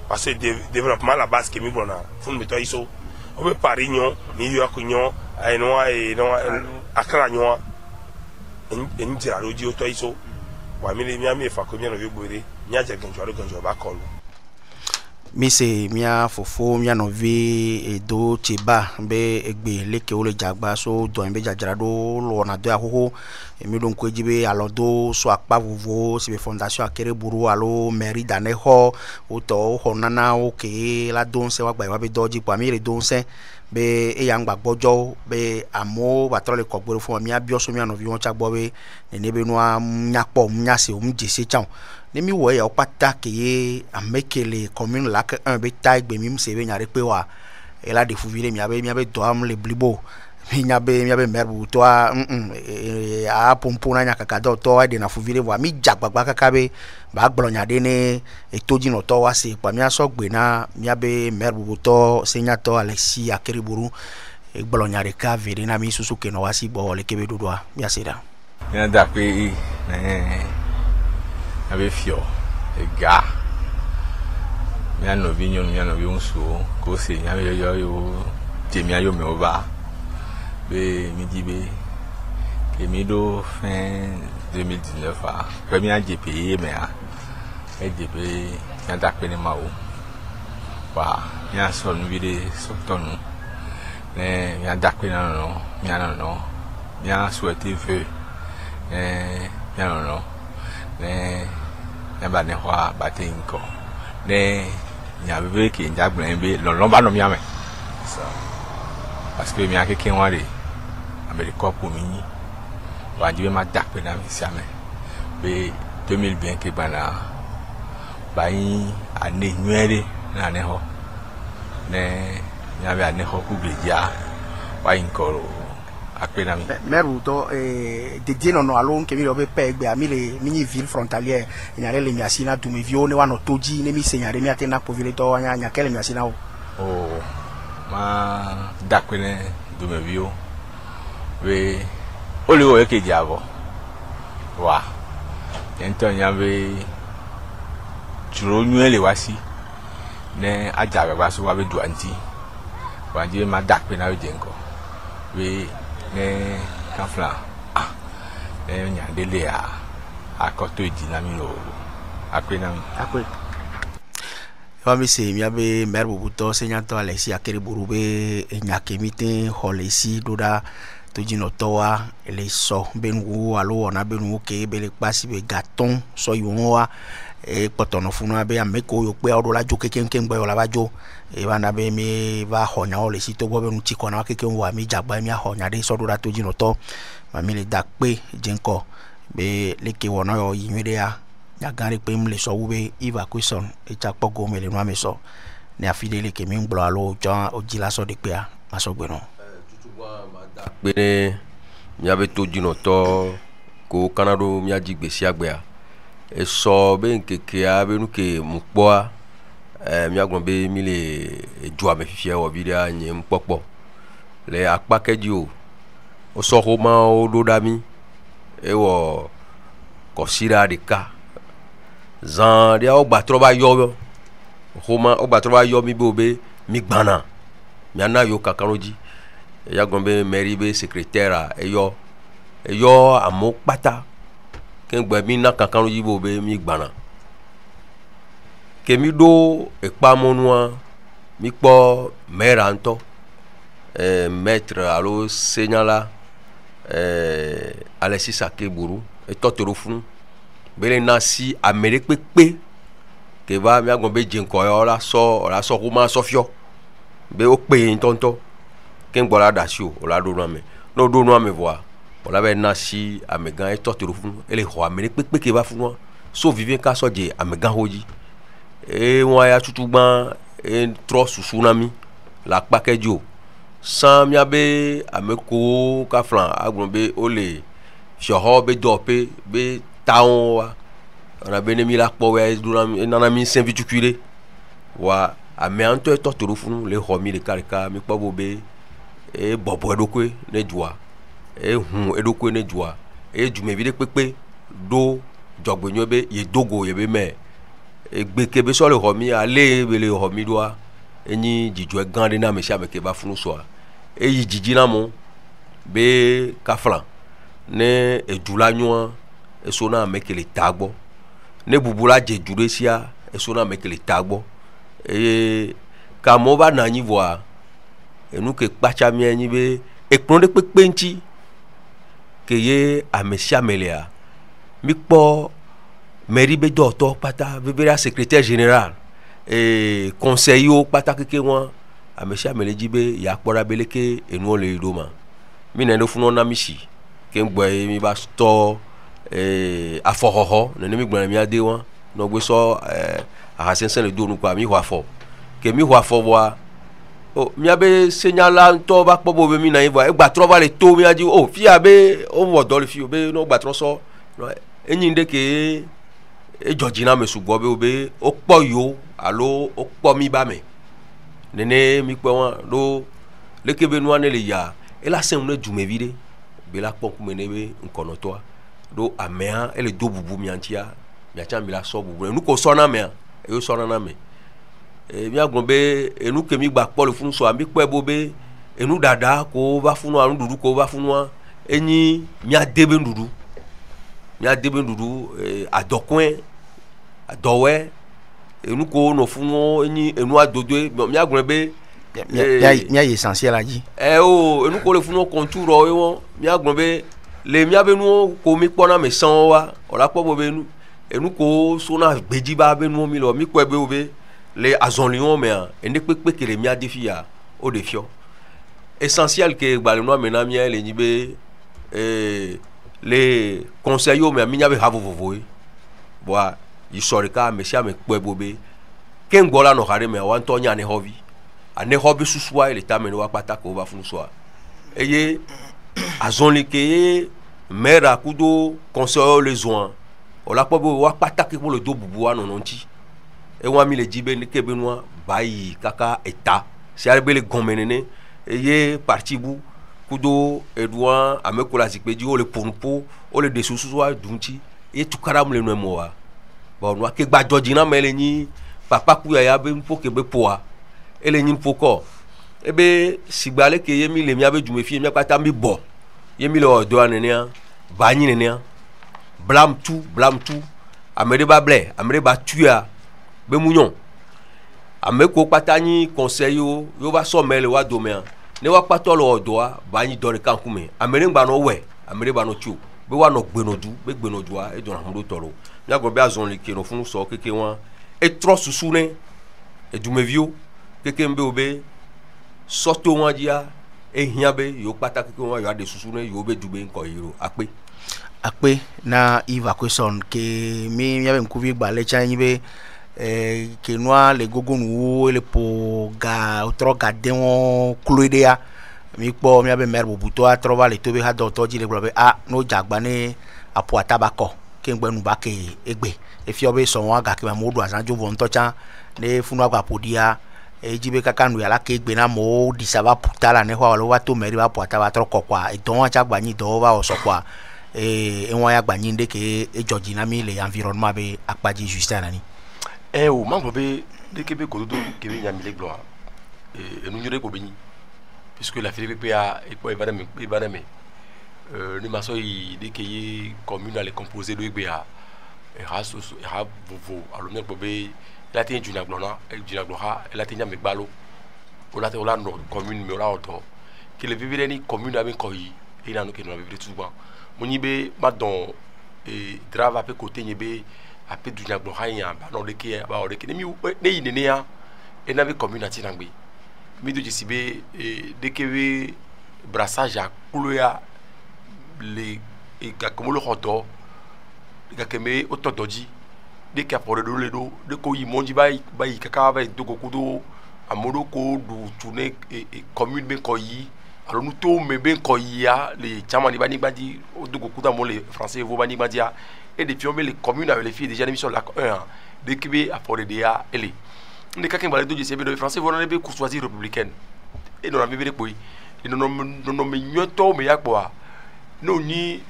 parce que développement la base que mi bona fun mi to iso obe Paris nyon New York nyon ai no Accra nyon en jira roji o to iso wa mi le mi fa ko mi no bi gbere nya je ganjo ba ko lu mi se mia fofo mia novi edo cheba be egbe leke ole jagba so do be jajara do lo na do akoko emi don ko jibe alodo so apa vovo si be fondation akere buru alo mairie daneho o to honana o ke la don se wa gba wa be doji po mi re don se be e yang gbagbojo be amo batrole ko gboro fun mi abioso mi anovi won chagbo be ne be no nyapo nyase o mjese chan ne mi wo ya opata ke amekele commune la que un be taille be mi se be nyare pe wa e la defuvire mi abe do am le blibo mi nyabe merbu to a pompona nya kakado to a de na fuvire wa mi jagbagba kakabe ba gblonya de ne etoji no to wa se pa mi aso gbe na mi abe merbu to senya to Alexis Akeriburu e gblonya de ka vere na mi susu ke no wa si bo le kebe dodwa mi aseda ya da pe abe fio e ga mi ano vinyon mi ano yonso ko se nya yo temi ayo me oba be mi di be ke mi do fin 2019 a premier GPE me a GP ya da pe ni ma o wa ya so nu bi de so tonu ne ya da pe na no mi ana no ya souhaiter feu ya no ne ya ba ne hwa ba te nko ne ya be ke nja gbran be lo ba no mi ame parce que mi a ke wari America pour mini wa jibe ma dakpe na visiame be 2020 ke bana bayi ane nwere na ne ho ne nya be ane ho ku gleja wa inkoro akpe na mi meru to de no alon ke mi lo be pegbe ami le mini ville frontalière nyare le mi asina tu mi vio ne wa no toji ne mi senyare mi atena povile to nya kele mi asina o ma dakpe ne du me vio we oli wo yake jabo wa ento nyambe juro nyele wasi ne ajaga baso wa be duanti wa je ma dakpe na we jenko we ne kafla ne nyandele a akoto dinami lo akwe na akwe Fami se mi abe merbu buto senyato Alexis Akeriburu be nyakemite holesi doda tojino towa ele so bengu alo ona bengu ke bele pasi be gaton so yonwa e potono funu abe ameko yo pe odo la jo keke ngbe yo la bajo e bana be mi ba honya olesi to bo benu chikona keke wa mi jagba mi honya de so doda tojino to ma mi le dakpe jenko be leke wona yo yinwede ya ya gari pe mle so ube evacuation e chakpo go mele no ameso ne afidele ke mi ngbo alo jan ojila so de pe a maso gbe no pe ne mi abe to jino to ko kanado mi aji gbe si agbe a e so be nkeke a be nu ke mpo a mi agbon be mi le eju ame fifie wo bi dia nye mpopo le apa keji o so ho ma o do dami e wo ko sira de ka zan dia o gba tro ba yo homa o gba tro ba yo mi bobe mi gbana mi ana yo kakaroji ya gombe mairie be secrétaire eyo amo pata ken gba mi na kakaroji bobe mi gbana ke mi do epa monua mi po maire anto maître alo senyala Alexis Akeriburu e totoro funu bele nasi amere pepe ke va mi agon be jenko la so kuma sofio be o pe ntonto ken gbola dasio o la do no me no do no me voir o la be nasi amegan e totoro fun ele ho amere pepe ke va fun so vivien ka so je amegan hoji e won ya tutugban e tro susunami la pakejo san mi abe ameko ka flan agon be o le fioho be dope be taon wa ona benemi la po we nana mi sen vitukure wa ame anto e totoro funu le homi le karika mi po bobe e bobo edokwe ne jua e hun edokwe ne jua e jume vide pepe do jogbenyo be ye dogo ye be me e gbeke be so le homi ale be le homi doa eni jijo e gande na me sha be ke ba funu so e yi jiji na mo be kaflan ne ejula nwa esona mekele tagbo ne bubula je juresia esona mekele tagbo et kamo ba na nyi voa enu ke kpacha mi nyi be ekpon de pekpenchi ke ye amesia melia mi po mairie be docteur pata be secrétaire général et conseiller pata ke won amesia meleji be ya kpora beleke enu le idoma mi na ndo funo na mishi ke ngboy mi ba store afohoho ne mi gbon mi ade won no gbe so asensen le do nu kwa mi ho afo ke mi ho afo wa o mi abe senyala nto ba pobo be mi na ivo e gba tro ba le to mi aji o fi abe o wo do le fi o be no gba tro so enyin de ke e jojina me sugbo be o be o po yo alo o po mi ba me nene mi pe won lo leke be nu ane le ya e la sen ne jume vide be la pon ku me ne be nkono to do amea ele do bubu mi antia mi acha mi la so bubu nu ko so na me e yo so na me mi agbon be enu ke mi gba polo fun so ami pe bo be enu dada ko ba funu anu dudu ko ba funu eni mi adebe dudu adokun adowe enu ko no funu eni enu adodo mi agbon be mi ay essentiel aji enu ko le funu contour o mi agbon be le mi abenu ko mi pona me san wa ora po bo be enu ko so na gbeji ba be nu mi lo mi ko be o be les azonlions mais ende pepe que les mia defia au defio essentiel que baleno mena mia les nibe les conseillers mais minya be havo vovoe boa isorika mesia me kwebobe kengola no hare me wan tonya ne hobby suswa ele tamene wa pata ko ba funsoa eye azonlike mera kudo conseiller les oins ola pobo wa pata ke pour le do bubu ano nonti e wa mi le jibe ni kebe noa bayi kaka eta si arbe le gomenene eye parti bu kudo edouan amekola zikpeji o le ponpo o le desusu wa dunti e tukaram le no moa ba no ke gba jojina mele ni papa ku ya be mpo ke be poa ele ni poko ebe sigbale ke yemi le mi abe jume fi mi pata mi bo yemi le odo anene ba nyi nene blame tout amere ba ble amere ba tuya be munyon ameko patani conseil yo va somele wa domain ne wa patolo odoa ba nyi dore kankume amere ngba no we amere ba no chu be wa no gbenodu be gbenodu a e do na hundo toro nya go be azon le ke no funu so keke wan e tro susu ne e du mevio keke mbe obe soto wan dia e hian be yo pata keke wan yo ade susu ne yo be dube nko yiro akpe na iva question ke mi yabe nkuvi gba le chanyi be ke noa le gogonu le po ga otro garden won cloidea mi po mi abe mer bubuto a trova le tobe ha do toji le blobe a no jagba ni apo atabako ke ngbenu ba ke egbe e fi obe so won aga ke mo do asanjo von tocha ne funu agba podia e jibe kaka nu ya la ke egbe na mo disaba putala ne ho lo wa to meri ba po ataba tro kokwa e don achagba ni do ba o so kwa e won ya gba ni nde ke e joji na mi le environnement be akpaji Justin ani o mango be de kebe kododo kebe nyamile gloire et nous nyore ko beni puisque la Philippe a et pour ibadame ni maso yi de keye commune les composé de BA et raso ha vovo alors ne bobe la tin juna glona la tin nyame gbalo o la no commune me la auto que le vivre ni commune avec koyi et na no ke no vivre tout bon moni be madon et grave après côté nyebe après du nyaglo haya ba no leke ba o leke mi ne yine ya e na be community nangbe mi do jisibe de kebe brassage a kuloya le e ka comme le hoto ga keme otodoji de ka pour do le do de ko yi monji bay kaka ba do ko kudo amodo ko du tourner e commune ben ko yi alors nous to me ben ko ya le chama ni bani badi do ko kudo mo le français vo bani badia et depuis on met les communes avec les filles déjà l'émission la 1 de Kibé à Fordéa et les quelqu'un va le dire c'est de français vont les courtoisie républicaine et nous avons vu les pays et nous nommons nyoto mais ya quoi nous ni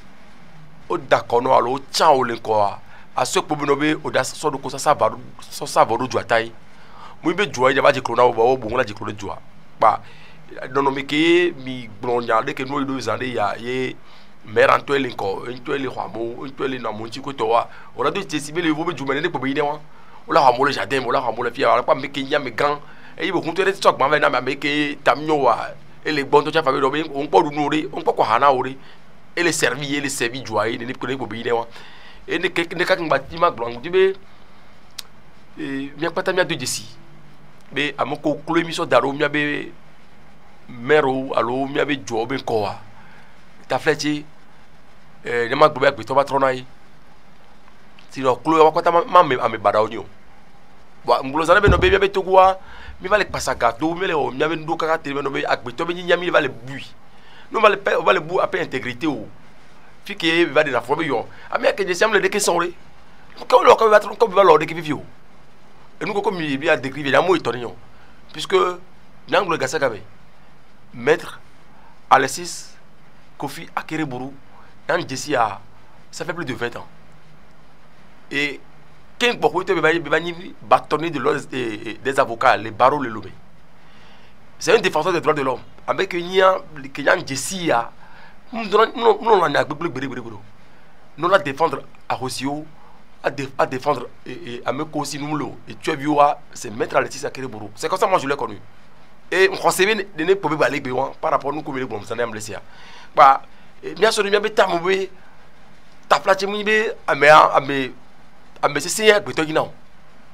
au d'accord no alo chao le quoi à ce que nous be au das so de ko ça va do joatai mu be joa ya ba je krona o bo ngla je krona joa ba non non mais que mi blonya de que nous deux années ya ye mère Antoine ko Antoine Hwamo Antoine na monchi ko to wa ora do tesibe le vobe jumane ne ko be ide wa la ramo le jardin la ramo le fia pas me kenya me grand et il beaucoup de stock ma na me ke tamio wa et les bons to fa be on po dunuri on po ko hana ori et les servi joie ne ko ne ko bi ne wa et ne ka ngba ma blanc dibe mi akpata mi ado jesi be amoko klo emi so daro mi abe mero alo mi abe jo be ko wa ta flechi ne ma gbe agbe to ba trona yi ti ro klo wa kwata ma me ame bada onyo wa mbulo zana be no be mi abe toguwa mi va le pasaga do mi le o mi abe ndo kaka tele no be agbe to be nya mi va le bui no va le bu ape intégrité o fike va de la forme yo ami ake jesi am le de ke sonre ko lo ko va tron ko va lo de ke vivio et nous comme il bien décrire la mot étonnant puisque n'angle gasagabe maître Alexis Kofi Akereburu dans Jessia ça fait plus de 20 ans et quand beaucoup de bâtonnier des avocats les barreaux le lomé c'est un défenseur des droits de l'homme avec Kenya Jessia nous la défendre à Rossio à défendre et à me causer nous et tu as vu c'est mettre Alexis Akereburu c'est comme ça moi je l'ai connu et on recevait de ne pouvait pas aller par rapport à nous comme les bons ça n'aime laisser bah bien sûr bien bêta mauvais ta place moi à me c'est un béton non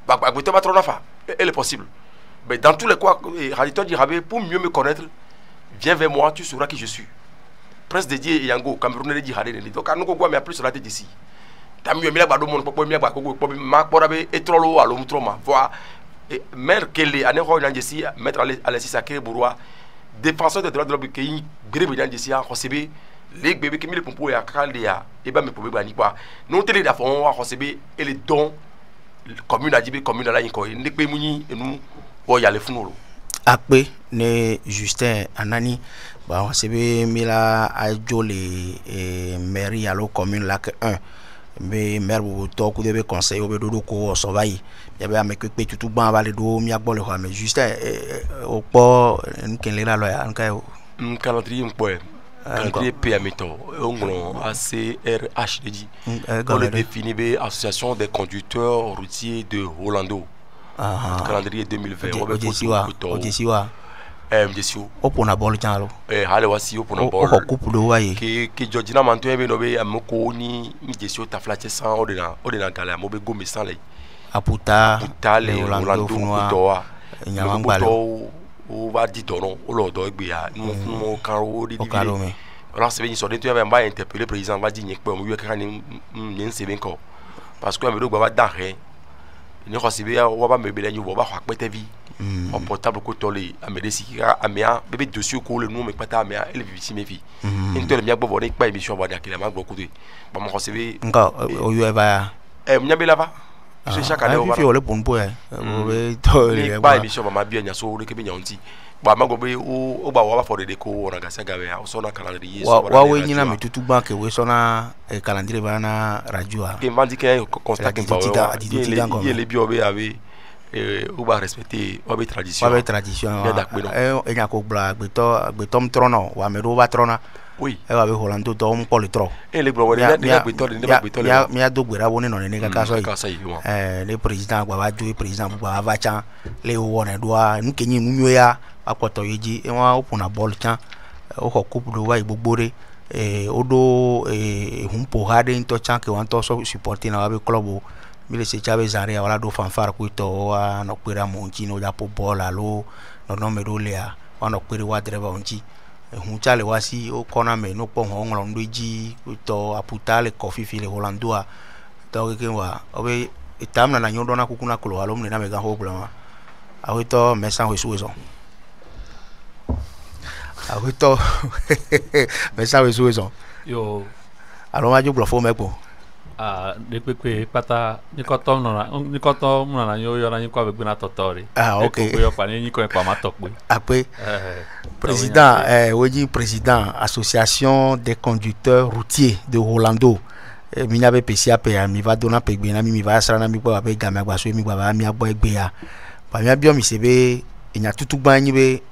bah béton pas trop la fa elle est possible mais dans tous les cas Raditon dit pour mieux me connaître viens vers moi tu sauras qui je suis prince dédié Yango Camerounais dit Radé donc à nous quoi mais plus sur la tête ici tamio mi la gbado mon popo mi agba ko ma kpora be etrolo alo mutroma voa maire kele ane ho nan jesi maître Alexis Akereburu défenseur des droits de l'homme qui grebe nan jesi en recebe les bébés qui mi le pompo ya kalia e ba me pobe ba ni kwa non tele da fon wa recebe et les dons commune adibe commune la yinko ne pe munyi enu o ya le funolo akpe ne Justin Anani ba recebe mi la ajole mairie alo commune la que 1 mais maire bo to ku de be conseil o be do ko so bayi ya be ame pe tutu ban ba le do mi agbo le ko mais juste o po nken le la lo ya nka o calendrier mpo calendrier PMito ngolo ACRH dit on le définit be association des conducteurs routiers de Rolando calendrier 2020 o be siwa Mjesio opona bol jalo hale wasi opona bol o coupe do waye ki Georgina manto ebe no be amoko ni Mjesio ta flache sans odena gala mo be gomi sans le aputa le Rolando kutoa nyamangba o va di dono o lo do egbe ya no karo di di on se vient sur des tu avais pas interpeller président va dire que mo yeka ni nse ben ko parce que amero gba va danre ni ko sibe wa ba mebele nyu bo ba kwa pete vi en portable ko tole amedesi ka amia bebe dossier ko le nom me pata amia ele vi si me vi into le mia gbo ne pa émission ba dakile ma gbo ko de ba mo ko sibe nga o yo eva mnya be lava c'est chaque année on va le bon po o be to le ba émission ba ma bien nya so le ke be nya onti ba ma go be o ba wa ba for de ko ona ga sa ga be o so na calendrier so wa we nyina me tutu ba ke we so na calendrier ba na radio a ke mandi ke constat ke ba wa le bi obe ave ou va respecter obe tradition e nya ko bla gbetom trono wa me do ba trona oui e wa be Rolando to mo le tro e le bro ya mi ado gbera woni no ne ka so le président gba wa jo président gba va chan le wo na do a nu kenyi nu ya akoto yeji e wa open ball chan o ko coupe do wa igbore odo humpo hade into chan ke wan to so supporter na wa be club mi le se chabe zare wala do fanfare ko to wa no kwera monchi no ya po bola lo no me do le a wa no kwere wa driver onchi hun chale wasi o kona me no po ho ngolo ndoji to aputale coffee file Rolando a to ke wa obe itamna na nyodo na kukuna kolo alom na me ga ho blama a we to me san ho suzo a we to me san ho suzo yo aloma ju blofo me po de pepe pata ni koto na yo na ni kwa be na totori okay ko yo pa ni ko pa ma tokwe après président weji président association des conducteurs routiers de Rolando mi na be pesia pe mi va dona pe gbe na mi va sara na mi pa be ga mi agba so mi gba mi agbo egbe ya pa mi abio mi sebe enya tutu gba yin be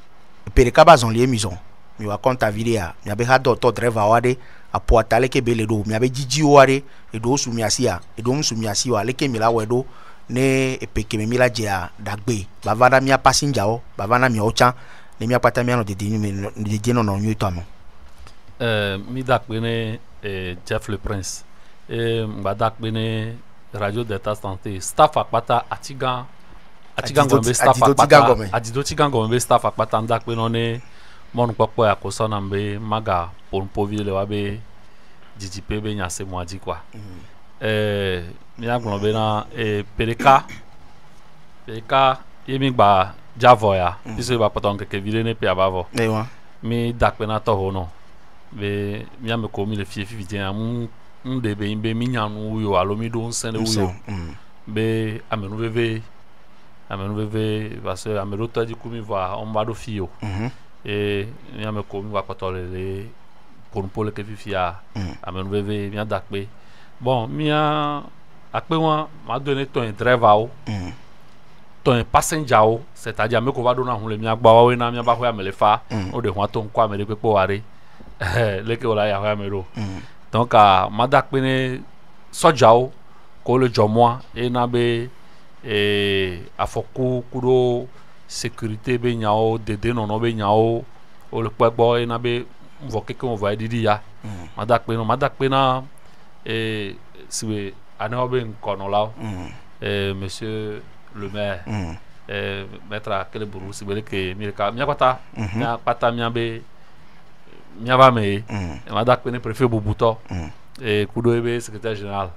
pere ka bazon le mison mi wa konta videa mi abe ha do to driver wade apo atale ke bele do mi abe jiji wade e do su mi asia e do su mi asia wa leke mi la wedo ne epeke me mila jea dagbe bavana mia passenger o bavana mi ocha ne mia pata mia no de no nyu to amo mi dakbe ne Jeff le Prince ba dakbe ne radio Delta Santé staff akpata atigan gombe staff akpata adido tigan gombe staff akpata ndakbe no ne monu popo ya ko so na mbe maga ponpo vile wa be DJP be nyase moadi quoi mi aglombe na PDK yemi gba javoya biso ba paton ke vile ne pe abavo mi dakbe na to hono be mi am ko mi le fie vidien am de be imbe mi nyanu yo alomi do nsene uyo be amenu veve parce que amenu to di kumi va on ba do fio mi am ko mi wa patole le pour le que fia amenu veve mi dakbe bon mi a akpe wọn ma donné ton driver o ton passenger o c'est-à-dire me ko va dona hun le mi agba wa we na mi ba ho ya me le fa o de ho ton kwa me le pe po ware le ke ola ya ho ya me ro donc ma dakpe ne soja o ko le jomo e na be afoku kuro sécurité be nya o dede no be nya o le pegbo e na be vo keke on va didi ya ma dakpe na si Anobe Nkonolao, monsieur le maire, maître Keleburu, si vous voulez que Mirka, Miapata, Miapata Miabe, Miabame, Madak Pene préfet Boubouto, et Koudoebe, secrétaire général.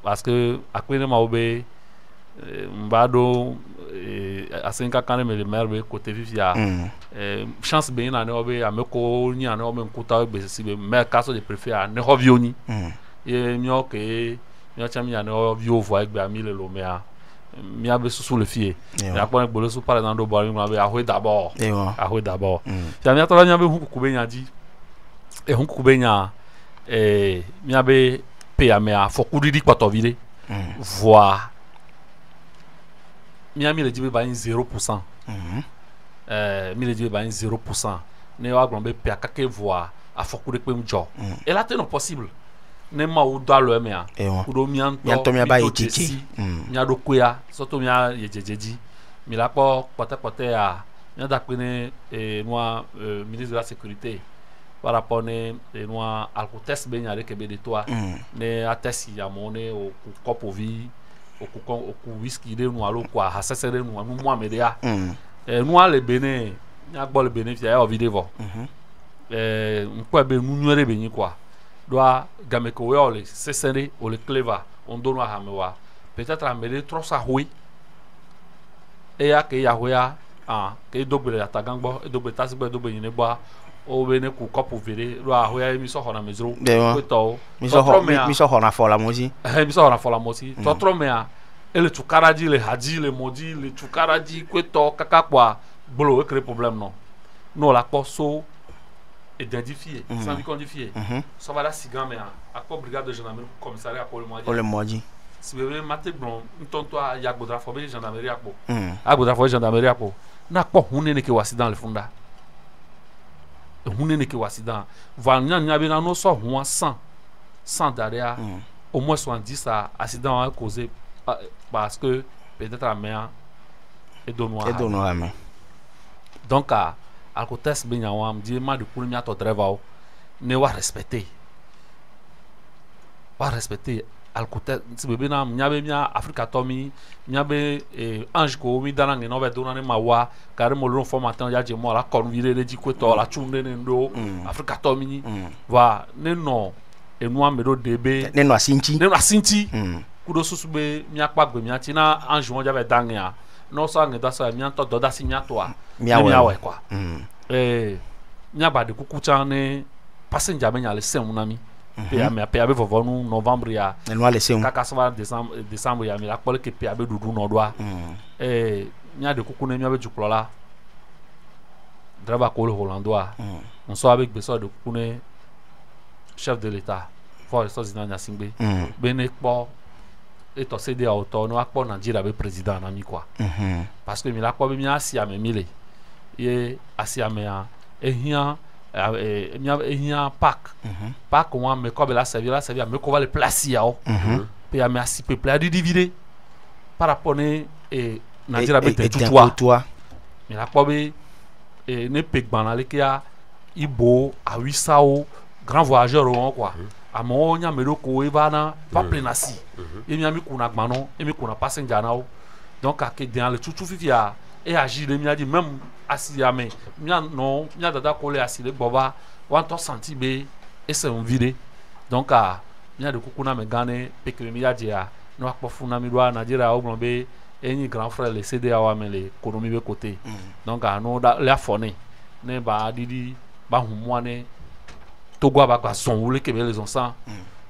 Parce que à quoi Maobe, Mbado, à 5 ans, le maire, côté Vivia, chance bien à Nobe, à Meko, ni à Nobe Nkouta, si le maire Casso de préfet à Nehovioni. Et mio que mio chami ya no vio voix gba mi le lomea mi abe susu le fie ya pon gbolo su par dans do bo mi abe ahwe d'abord ya mi atola mi abe huku benya di e huku benya mi abe pe ya me afoku didi kwato vile voix mi ami le di be ba 0% mi le di be ba 0% ne wa glombe pe akake voix afoku de pe mjo et là c'est non possible ne ma ou doit le mea kudo mianto mi ba yetiti mi ado kuya soto mi a yejejeji mi la pote ya mi da pene noa ministre de la sécurité par rapport ne noa alcotes be nya ke be de toi ne atesi ya mone o kopo vi o ku whisky de noa lo kwa hasese de noa nu mo amedea noa le bene nya gbo le bene fia o video nko be nu nyere be nyi kwa doit gameko we ole sesere ole clever on dono hamewa peut-être amele trop ça oui et ya ke ya hoya ke doble atagangbo e doble tasbo doble yine gba o be ne ku kopu vere ro ahoya mi so hona mezro ko to mi so hona fola mozi mi so hona fola mozi to tro mea ele tukaraji le haji le modi le tukaraji ko to kaka kwa bolo e créer problème non la poso identifié, sans lui quantifier. Ça va là, si grand, mais à quoi brigade de gendarmerie, commissariat pour le mois. Si vous voulez, maté blond, un tonton à Yagodra, faut gendarmerie à quoi. Yagodra, faut gendarmerie à quoi. N'a pas, on est que voici dans le fond là. On est que voici dans. Voilà, n'y a bien un sort, moins 100 derrière, au moins 70 accident à causer parce que peut-être la mer est de noir. Donc, alcotes benyawa mdi ma de pour mi ato driver ne wa respecter alcotes si bebe na nyabe mia Africa tomi nyabe ange ko mi dana ngi no be dona ne mawa kare mo lo formateur ya je mo la kon vire le diko to la chunde ne ndo Africa tomi va ne no enua medo debe ne no asinti kudo susube mi akpa gbe mi ati na ange mo ja be dangya no sa ngi da sa mi anto do da si mi atwa miawe kwa miaba de kukucha ne passenger me nya le sem na mi pe abe vovo nu novembre ya no le sem kaka sava décembre ya mi la pole ke pe abe dudu no doa mia de kuku ne mi abe juklola driver ko le hollandois on so avec beso de kuku ne chef de l'état for so zina singbe bene po eto cd auto no akpo Nigeria be président na mi quoi parce que mi la ko be mi asia me mile ye asiamea ehia park park wa me ko be la servir me ko va le place ya o pe ame asi peuple a diviser par rapport ne Nigeria be tutua mais la ko be ne pe gbana le kia Ibo Awisao grand voyageur on quoi amo nya meroko evana va plenasi e mi ami kuna gbano e mi kuna passenger na o donc a ke dans le tout fifia et agir de mi a dit même asi ame mi non mi a dada coller asi le boba wan to senti be et c'est un vide donc a mi a de kukuna me gane pe ke mi a dia no akpofuna mi do Nigeria o blombe eni grand frère le CDA wa me le économie be côté donc a no la fone ne ba didi ba humwane Togo ba ka son wule ke les onsan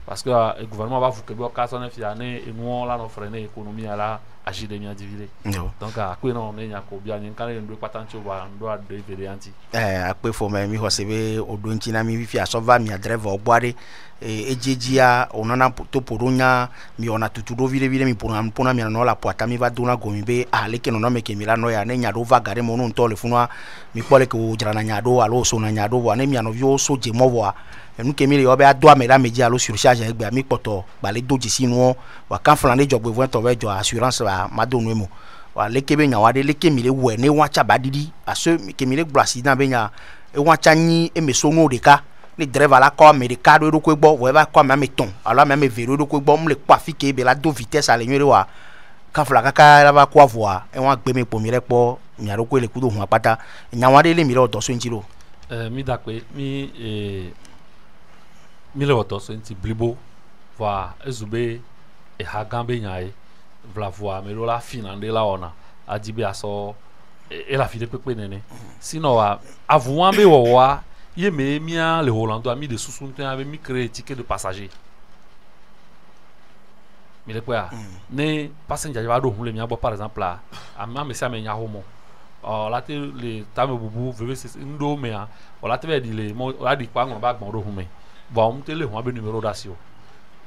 parce que le gouvernement va vous que ba ka son fiane et nous là no freiner économie là agir de mia diviser donc a ko no ne nya ko bia ni kan ndo patancho ba ndo a de varianti akpe fo me mi hosebe odonchi na mi fi asova mi driver ogbare ejejia onana to porunya mi ona tutudo vile mi pona mi no la poata mi va dona gomi be aleke no me ke mi la no ya ne nya do va gare mo no ntole funwa mi pole ko jrana nya do alo so na nya do wa ne mi ano vio so je mo wa enu ke mi le obe ado amera meji alo surcharge egbe mi poto ba le doji sinu wa kan flan le jogbe vo to be jo assurance ba madonu emo wa leke be nya wa de leke mi le we ne wa cha ba didi aso ke mi le gba accident be nya e wa cha nyi e me so no de ka les drivers là comme les cadres de quoi bon ouais va comme même ton alors même vélo de quoi bon les quafiquer be la deux vitesses à l'ennemi wa quand fla kaka la va quoi voir et on gbe me pomire po nya ro ko le kudo hu apata nya wa de le mi lo to so ntilo mi dakwe mi mi le to so nti blibo va ezube e hagambe nyae vla voa me lo la finande la ona adibe aso e la fide pepe nene sinon wa avouambe wa ye me mia le Hollando a mis de sous-soutien avec mi créé ticket de passager mais le quoi ne passenger va do le mia par exemple là a ma me ça me nya homo la te le tame bubu veve ndo me a la te ve di le mo la di pa ngba gbon do hume bon te le ho be numéro d'asio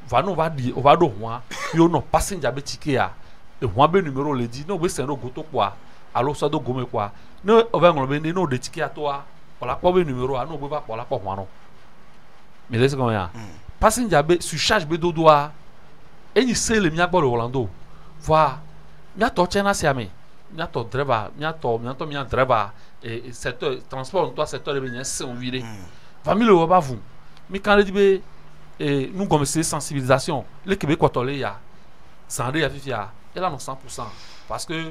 va no va di o va do ho yo no passenger be ticket a e ho be numéro le di no be se no goto kwa alo so do gome kwa no o va nglo be no de ticket a toi la quoi numéro à nous on va pour la quoi non mais laisse comme ça passenger be surcharge be do doa et ni c'est le mia bol Orlando va mia to chena se ami mia to driver mia driver et secteur transport toi secteur de bien c'est on vide va mi le va vous mais quand le dit be et nous comme c'est sensibilisation le Québécois tolé ya sans ya fifia et là non 100% parce que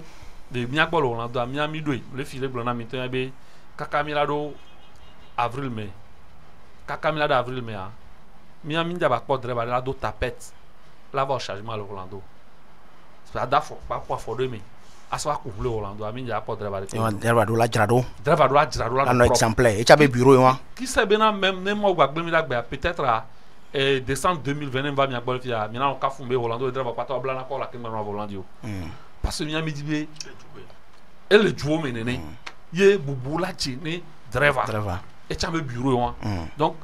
de mia bol Orlando mia mi do le filet blanc na mi ten be Kakamilado avril mai Kakamilado avril mai mi a minja ba podre ba la do tapette la va au chargement le Orlando ça da fo pas quoi fo de mi aswa ku le Orlando a minja podre ba driver do la jrado la no exemple e cha be bureau yo qui sait bien même ne mo gbagbe mi la gbe peut-être à décembre 2020 va mi agbol fia mi na on ka fumbe Orlando driver pas to bla na ko la ke me no Orlando parce que mi a mi di be et le jouo menene ye bubu la chini driver et chambe bureau donc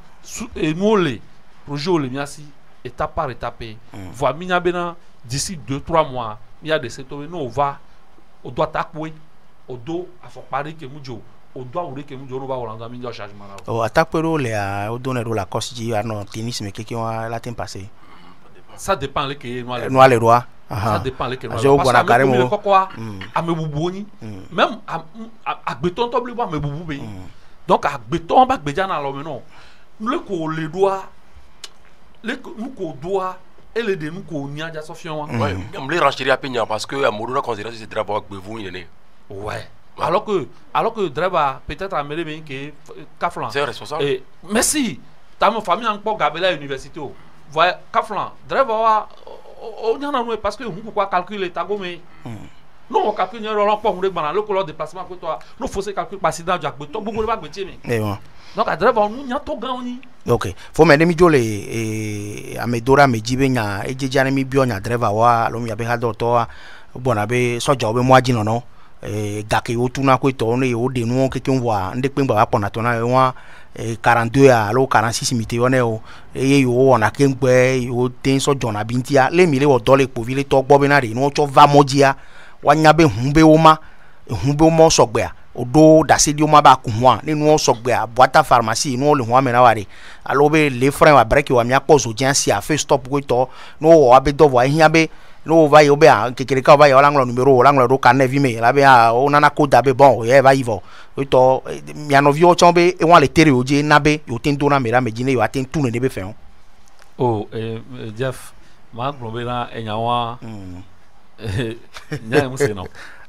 et nous les projet le miasi étape par étape voit minya bena d'ici 2-3 mois il y a des secteurs nous on va on doit taper au dos à faut parler que mujo on doit ouvrir que mujo no va Orlando minya chargement là o attaque pero le a o donner la coste ji no tennis mais qui ont la temps passé ça dépend les que nous les droits ça dépend lesquels parce que pourquoi à me bouboni même à béton to blebo me boubou donc à béton ba gbeja na lo me non le ko le doigt le nous ko doigt et le de nous ko nya ja sofion ouais me les rancherie à pignan parce que à modo considérer c'est driver avec bevu il est ouais alors que driver peut-être à mêler bien que Kaflan c'est responsable et merci ta ma famille encore gabela université voyez Kaflan driver on y en a nous parce que on peut calculer ta gomme non on calcule non on pas on regarde le color déplacement que toi nous faut se calculer par accident jack beton beaucoup pas métier mais donc à driver nous y a tout gagné ok faut me demi jole e amedora mejibe nya ejejane mi bio nya driver wa lo mi abe ha do to bona be soja obe mo ajino no gake o tuna ko to no e o de nu ke kin wa nde pe ngba pona to na wa 42 alo 46 mite one o e yo wona ke ngbe yo ten soja na bintia le mi le wo dole po vile to gbo be na re no cho va mojia wa nya be hunbe o ma sogbe odo dasidi o ma ba kunwa ni no sogbe a boîte pharmacie no le ho amena ware alo be le frein wa break wa mi akpozo jansi a fait stop go to no wa be do wa hia be no va yo be a kekere ka va yo langlo numero langlo do kan vi me la be a o nana ko da be bon ye va ivo to mi anovio chombe e wa le tere oje na be yo tin do na mera mejine yo atin tu ne be fe oh Jeff ma globe na enyawa nya mu se no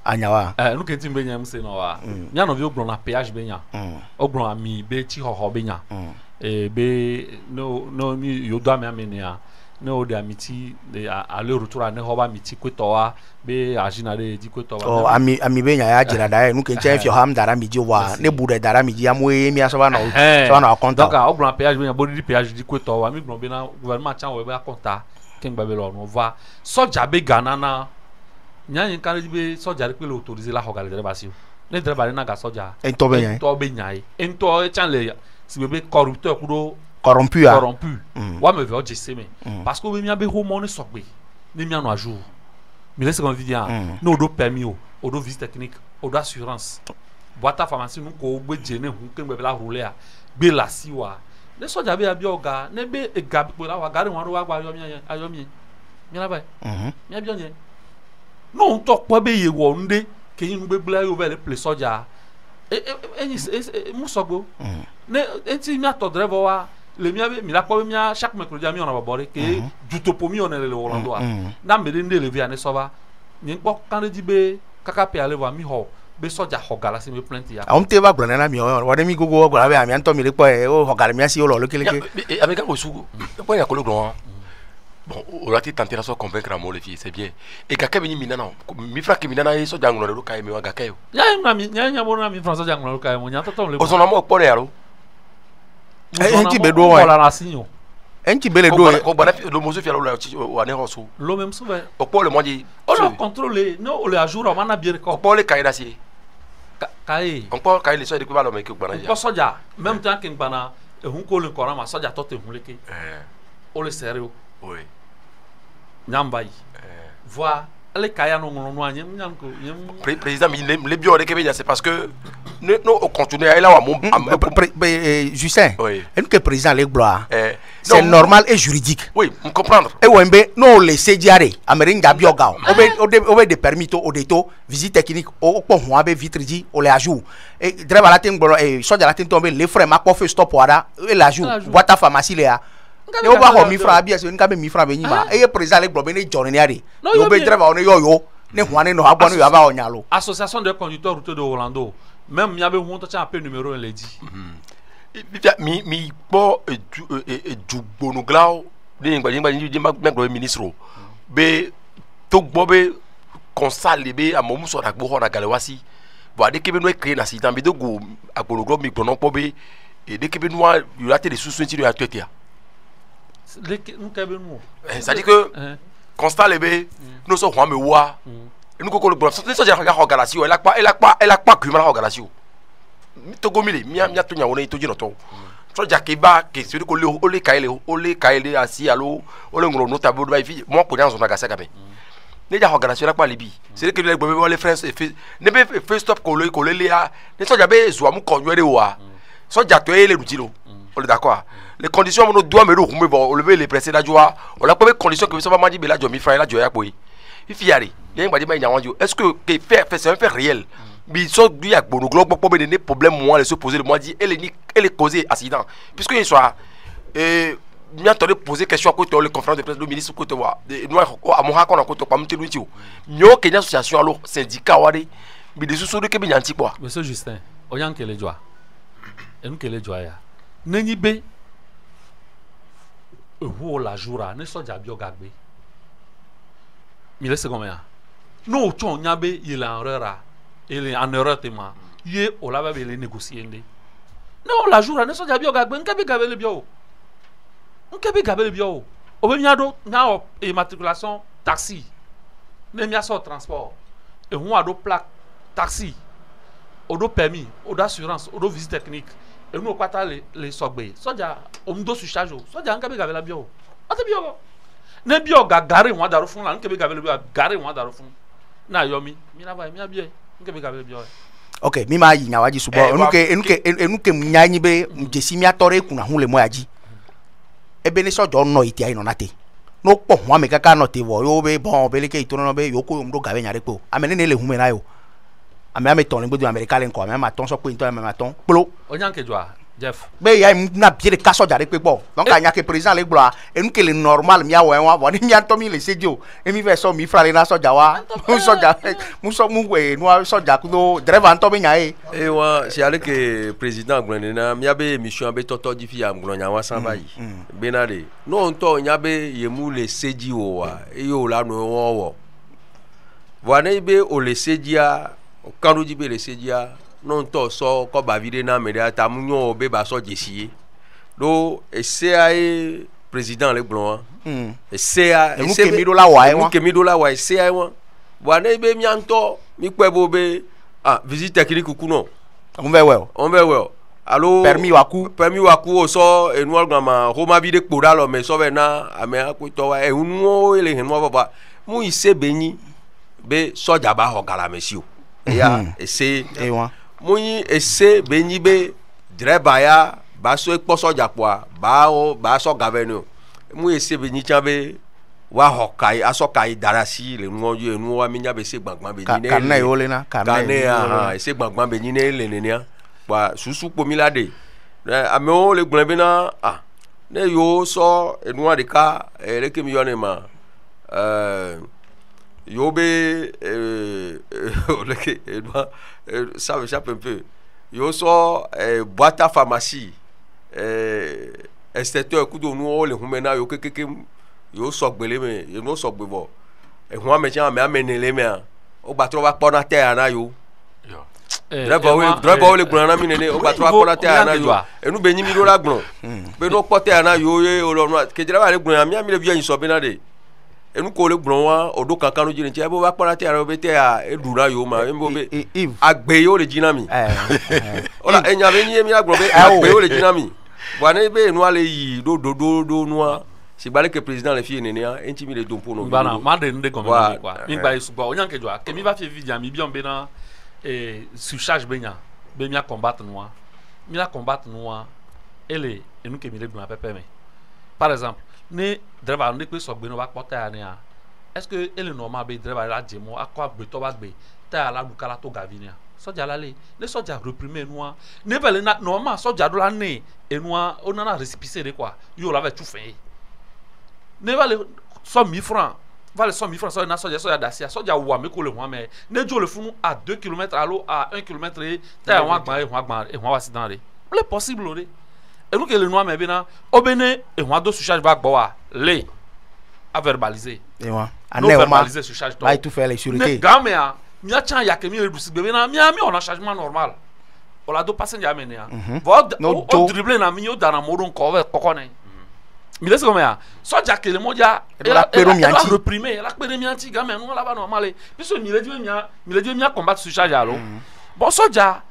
anyawa no kentim be nya mu se no wa nya no vi ogron na ph be nya ogron ami be chi hoho be nya be no mi yo do ami ne ya no de amiti de aller retour ne hoba miti kwetowa be agina de di kwetowa oh ami be nya ya jira da no kencha fi ham dara mi ji wa ne bu de dara mi ji amwe mi aso ba na konta donc ogron ph be nya bodi di ph di kwetowa mi gron be na gouvernement chan we ba konta ken gba be lo no va soja be Ghana na nyanyi kan be soja re pe le autoriser la hogale de basio ne dre ba na ga soja en to be nya en to chan le si be corrupteur kudo corrompu wa me veut dire mais parce que mi be ho mo ne sokbe ni mi anu ajour mi laisse comme vidéo no do permis o do visite technique o do assurance boîte pharmacie nu ko gbe je ne hu ke gbe la rouler a gbe la si wa ne soja be abi oga ne be e ga pe la wa gari won wa gba ayo mi la ba mi abi onye no to po be ye wo nde ke yin gbe bla yo be le ple soja mu sogbo ne enti mi ato driver wa le mia mi la ko mia chaque mercredi mi on va boré que du topo mi on le Orlando na me de le via ne sova ni po kan di be kaka pe ale wa mi ho be soja ho gala se me plenty ya on te ba gbona na mi o wa de mi gogo gbona be ami anto mi le po e o ho gala mi asi o lo keleke avec un sou po ya ko le grand bon on a tenté de convaincre mon les filles c'est bien et kaka bi ni minana mi fra ke minana e soja ngolo do kai me wa kaka yo nya mo na mi fra soja ngolo kai mo nya to le o so na mo po re aro enti be do wa la sinyo enti be le do ko bana lo mozo fi la wa ne hoso lo même souvent o po le moji o lo contrôler no o le ajour o mana bien ko po le kai da si kai on po kai le so de ko ba lo me ke gbana ya ko soja même temps que gbana e hun ko le korama soja to te hun le ke o le sérieux oui nyamba yi voir les kaya no no anye nyam ko président mi le bio de Kenya c'est parce que no au continuer là wa mon Justin et que président les gloire c'est normal et juridique oui on comprendre et wembe no le sediare ameringa bioga obe de permis to odeto visite technique o po ho abe vitriji o le ajour et driver la tin gboro e soja la tin tombe les frères ma ko fait stop wada et l'ajour boîte pharmacie là ne o ba ho mi fra bia se nka be mi fra be nyima e président le globe ne journée ni ari o be driver on yo ne ho ane no agbo no yo aba onyalo association de conducteurs routiers de Orlando même mi abe hu to cha appel numéro 1 le dit mi po du bonuglau ni ngba ni maglo ministre be to gbo be consale be amomu so da gbo ho na galewasi bo ade ke be no créer na sitan be do go agbonuglo mi gbono po be e de ke be no yo ate de susu nti yo atwetia ça dit que constat lebe nous sommes me wa nous ko ko le so ja ga galasi o elle a pas kuma la galasi o to go mile mi to nya wona to jino to so ja ke ba ke se ko le o le kaile asi alo o le ngro no tabo ba fi mo ko nya so na ga saka be ne ja galasi la pa libi c'est que le gbo le friends ne be first stop ko le ya ne so ja be zo am ko nywere wa so ja to ele rutilo on est d'accord les conditions on doit me le bon lever les presser la joie on la première condition que ça va m'a dit la joie mi frère la joie ya boy il fiari il y a un badi est-ce que fait c'est un fait réel mais so du ya bono glo popo be des problèmes moi se poser moi dit elle est causée accident puisque il soit mi attendait poser question côté le conférence de presse le ministre côté wa nous à mon hakon côté pas mti luitu nyo Kenya association alors syndicat wari mais des sous de ke binyanti quoi monsieur Justin oyan kele joie et nous kele joie ya nenyi be ewu la joura ne soja bioga gbe mi laisse comme ya no chon nyabe il en erreur il en erreur tema ye o la ba be le négocier ndé no la joura ne soja bioga gbe nkabe gabele bio o be miado na immatriculation taxi ne mi aso transport e hu ado plaque taxi o do permis o do assurance o do visite technique et nous pas les sogbe soja on do su charge soja nkabe gabela bio ate bio ne bio gagare won daru fun la nkabe gabela bio gare won daru fun na yomi mi na vai mi abie nkabe gabela bio Ok, mi ma yi nyawaji subo. Enuke mnyanyi be mjesi mi atore kuna hule moyaji. Ebe ne sojo no iti ayi no nate. No po hwa me kaka no te wo yo be bon be leke itono no be yo ko mdo gabe nyare po. Amene ne le hume na yo. Ame ton le gbedu America le nko, ame ma ton so pe nto ame ma ton. Plo. Onyanke jwa. Jeff. Be ya na biere ka soja de pe po. Donc anya ke president le gboa, enuke le normal mi awo enwa bo ni mi anto mi le sejo. Emi ve so mi fra le na soja wa. Soja mu so mu we no soja kudo driver anto be nya e. E wa si ale ke president gblone na mi abe mission abe toto di fi am gblon nya wa san bayi. Benade. No nto nya be yemu le seji o wa. E yo la no won wo. Wana ibe o le sejia, o kanu di be le sejia. Non to so ko ba vide na me da tamunyo be ba so jesi do CAE président le blon CAE mu ke mi do la wa e won ke mi do la wa CAE won wa na be mi anto mi pe bo be visite technique ku no on be well allo permis waku o so enu algama Roma vide kpoda lo me so be na ame akuto wa enu ele hen mo baba mu ise benyi be soja ba ho gala mesio ya ese Moyi ese benyi be driver ya ba so ekpo soja poa ba so gaveno mu ese benyi chabe wa hokai aso kai darasi le nwoju enu wa minya be se gbangban be ni kan na yo le na kan na ese gbangban be ni ne le ne nia wa susu pomilade ame o le gbon be na ne yo so enu wa de ka ele ke mi yo ne ma Yobe ça me échappe un peu. Yo so boîte à pharmacie inspecteur ku do nu le humena yo kekeke yo so gbele me yo no so gbebo e hu amecha me amenele me o gba tro wa pona te ana yo driver le gbona mi nene o gba tro wa pona te ana yo enu be nyi mi do la gbon be no pote ana yo ye o lo ke driver le gbona mi le bi yin so be na de enu ko le gbon wa odo kankan no jini che bo wa pona te ara be te a edura yo ma mbo be agbe yo le jina mi ola enya be ni mi agbon be agbe yo le jina mi wa ne be enu ale yi do no si bale ke président le fie nene a enti mi le dompo no bana mande nde comme quoi mi ba isu ba onyan ke jwa ke mi va fie vidia mi bi on be na surcharge benya be mi a combattre noa ele enu ke mi le gbon pepe me par exemple ne driver ne pe so gbe no ba pota ya ne a est-ce que ele normal be driver la jemo akwa gbe to ba gbe ta la dukala to gavinia soja la le soja reprimer noa ne bele na normal soja do la ne enua onana récépissé de quoi yo la va tout fait ne va le 100 000 francs va le 100 000 francs ça na soja dacia soja wa me ko le ho me ne jo le funu à 2 km allo à 1 km ta wa gban e ho accident re le possible re et nous que le noir mais bien obene et moi do surcharge va gboa le a verbaliser et moi a verbaliser surcharge va tout faire les sûreté gamea mi a chan ya ke mi reduce bebe na mi on a chargement normal on la do passer ya menia o dribbler na mi o dana modon ko ve kokone mi laisse comme ya soja ke le moja la reprimer la pere mi anti gamea no la ba normal puisque mi le dit mi a combattre surcharge allo bon soja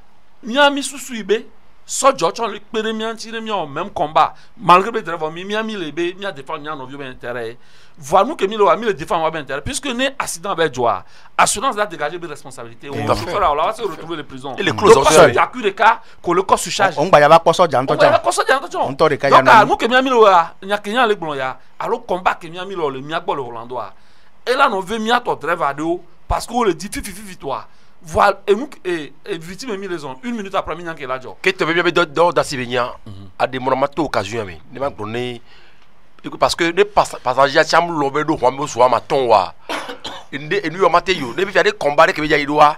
mi a mi susu ibe soja chon le pere mi anti mi en même combat malgré le driver mi a mi le be mi a défendre mi en ovio ben intérêt voilà nous que mi le défendre ben intérêt puisque né accident avec joie assurance là dégager des responsabilités on chauffeur là va se retrouver les prisons et les clauses il y a que des cas que le corps surcharge on va y avoir pas soja on to de cas donc nous que mi a mi le nya kenya le blon ya alors combat que mi a mi le mi a gbo le Hollando et là on veut mi a ton driver de parce que le dit fifi toi voilà et nous et victime mi raison 1 minute après mi nyanke la jo que tu veux bien dans d'Assibenia à des moments occasion mais ne m'a donné parce que les passagers cham lobe do hwambo so ma ton wa ende enu yo mate yo ne bi fiade combat ke be ya idoa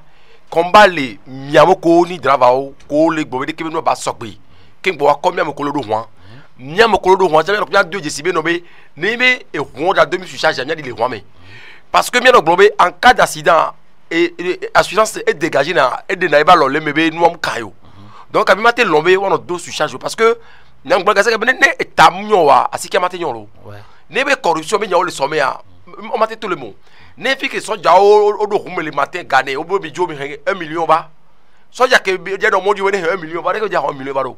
combat le miamo ko ni driver o ko le gbo be ke be no ba sokpe ke gbo wa ko miamo ko lo do hwan miamo ko lo do hwan jabe ko dio jesibe no be ne be e hwan da demi surcharge nya di le hwan me parce que miamo gbo be en cas d'accident et assurance est dégagée na et de na ba lo le mebe nu am kayo donc abi mate lombe wono do surcharge parce que nang ba gasa ne etamnyo wa asiki amate nyolo ne be corruption be nyawo le somme a o mate tout le monde ne fi que soja o do hume le matin gagner o bo bi jo mi 1 million ba soja ke je do moju we 1 million ba de ko ja 1 million ba do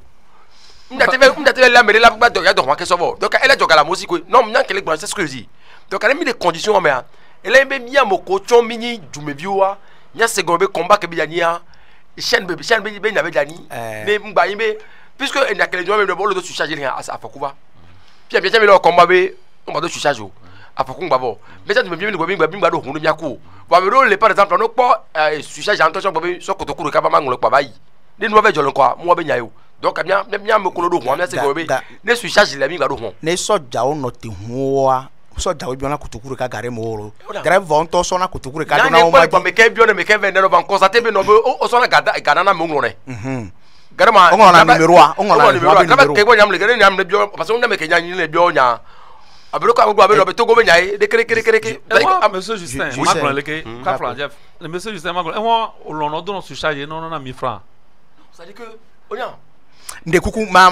ndate la mere la ba do ya do wa ke so bo donc elle joga la musique non nyan ke le gba c'est ce que je dis donc elle mis des conditions mais elle be mi amoko chon mini jumebiwa nya segon be combat ke bi ya nia chaîne be nyabe dani ne mba yimbe puisque il y a que les gens même le de surcharger à fakuba puis bien le combat be on va de surcharger à fakumba bon mais ça tu me bien bimba do hunu miako wa me role par exemple no po surcharger en tension bobe so kotokuru ka ba mangolo pa bayi ne no be jolo kwa mo be nyayo donc bien me kolo do ho se go be ne surcharger la mi gba do ho ne so jawo no te hoa so jawo bi ona kotokuru ka gare mo drive on to so na kotokuru ka do na o ma me ke bi ona me ke vende no ban constater be no be o so na gada na mo ngone garama on a numéro a on a numéro ke bo nyam le gare nyam le bio parce que on nyam ke nyam le bio nya abelo ka ngwa be lo be to go be nyai de kere monsieur Justin ma plan le ke ka plan Jeff le monsieur Justin ma plan on l'on do no surcharger non na 1000 francs ça dit que onya nde kuku ma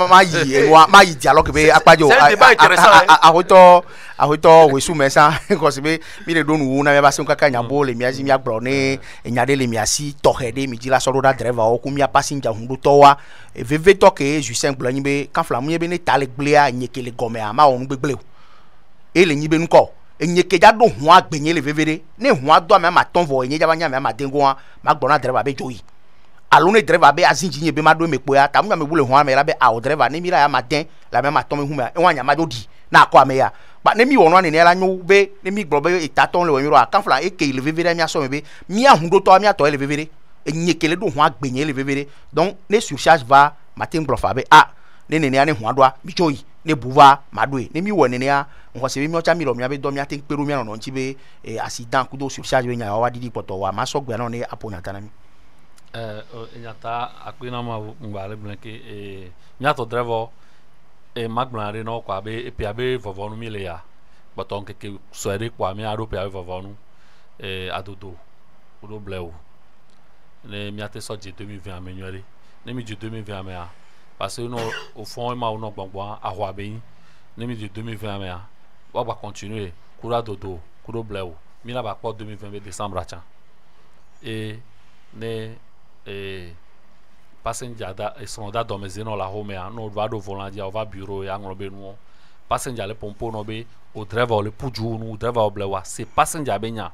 yi dialogue be akpajo ahoto wesu mesa because be mi de donu na me ba se nkaka nyabo le miazi mi agbro ne enyade le miasi tohede mi dila so da driver o ku mi passenger hundu to wa veve to ke Justin gblo yin be kan flamu ye be ne tale gblea nyekele gome ama onu gbegle e le yin be nko enyeke ja do hu agbenye le vevere ne hu ado ma ton vo enye ja ba nya ma dengo ma gbro na driver be joyi alone driver be azinjinye be ma do mepo ya tamu me bule ho amela be a driver ne mira ya maden la me ma ton me hu ma enwa nya ma do di na akọ ame ya ba ne mi wono ne la nyu be ne mi gbo be itaton le wonro akan fla e ke le vevere mi aso me be mi ahundo to mi ato le vevere enyekele do ho agbenye le vevere donc ne surcharge va matin blofa be a ne ne ho adoa mi joyi ne buva madoe ne mi woni ne a nko se mi o cha mi lo mi abe do mi atin peru mi no nchi be accident ku do surcharge be nya wa didi poto wa ma so gbe no ne aponya tanami nyata akwina ma ngwale blanke nyato driver magblanre no kwa be epia be vovonu mile ya baton ke soere kwa mi aro pia vovonu adodo odo bleu ne miate so je 2020 amenyore ne mi je 2020 amea parce que no au fond ma no gbongbo ahwa be ne mi je 2020 amea wa ba continuer kura dodo kuro bleu mi na ba po 2020 décembre acha ne passenger da son da domezé no la home ya no va do volant dia va bureau ya ngro be no passenger le pompo no be o driver le puju no driver o blewa c'est passenger be nya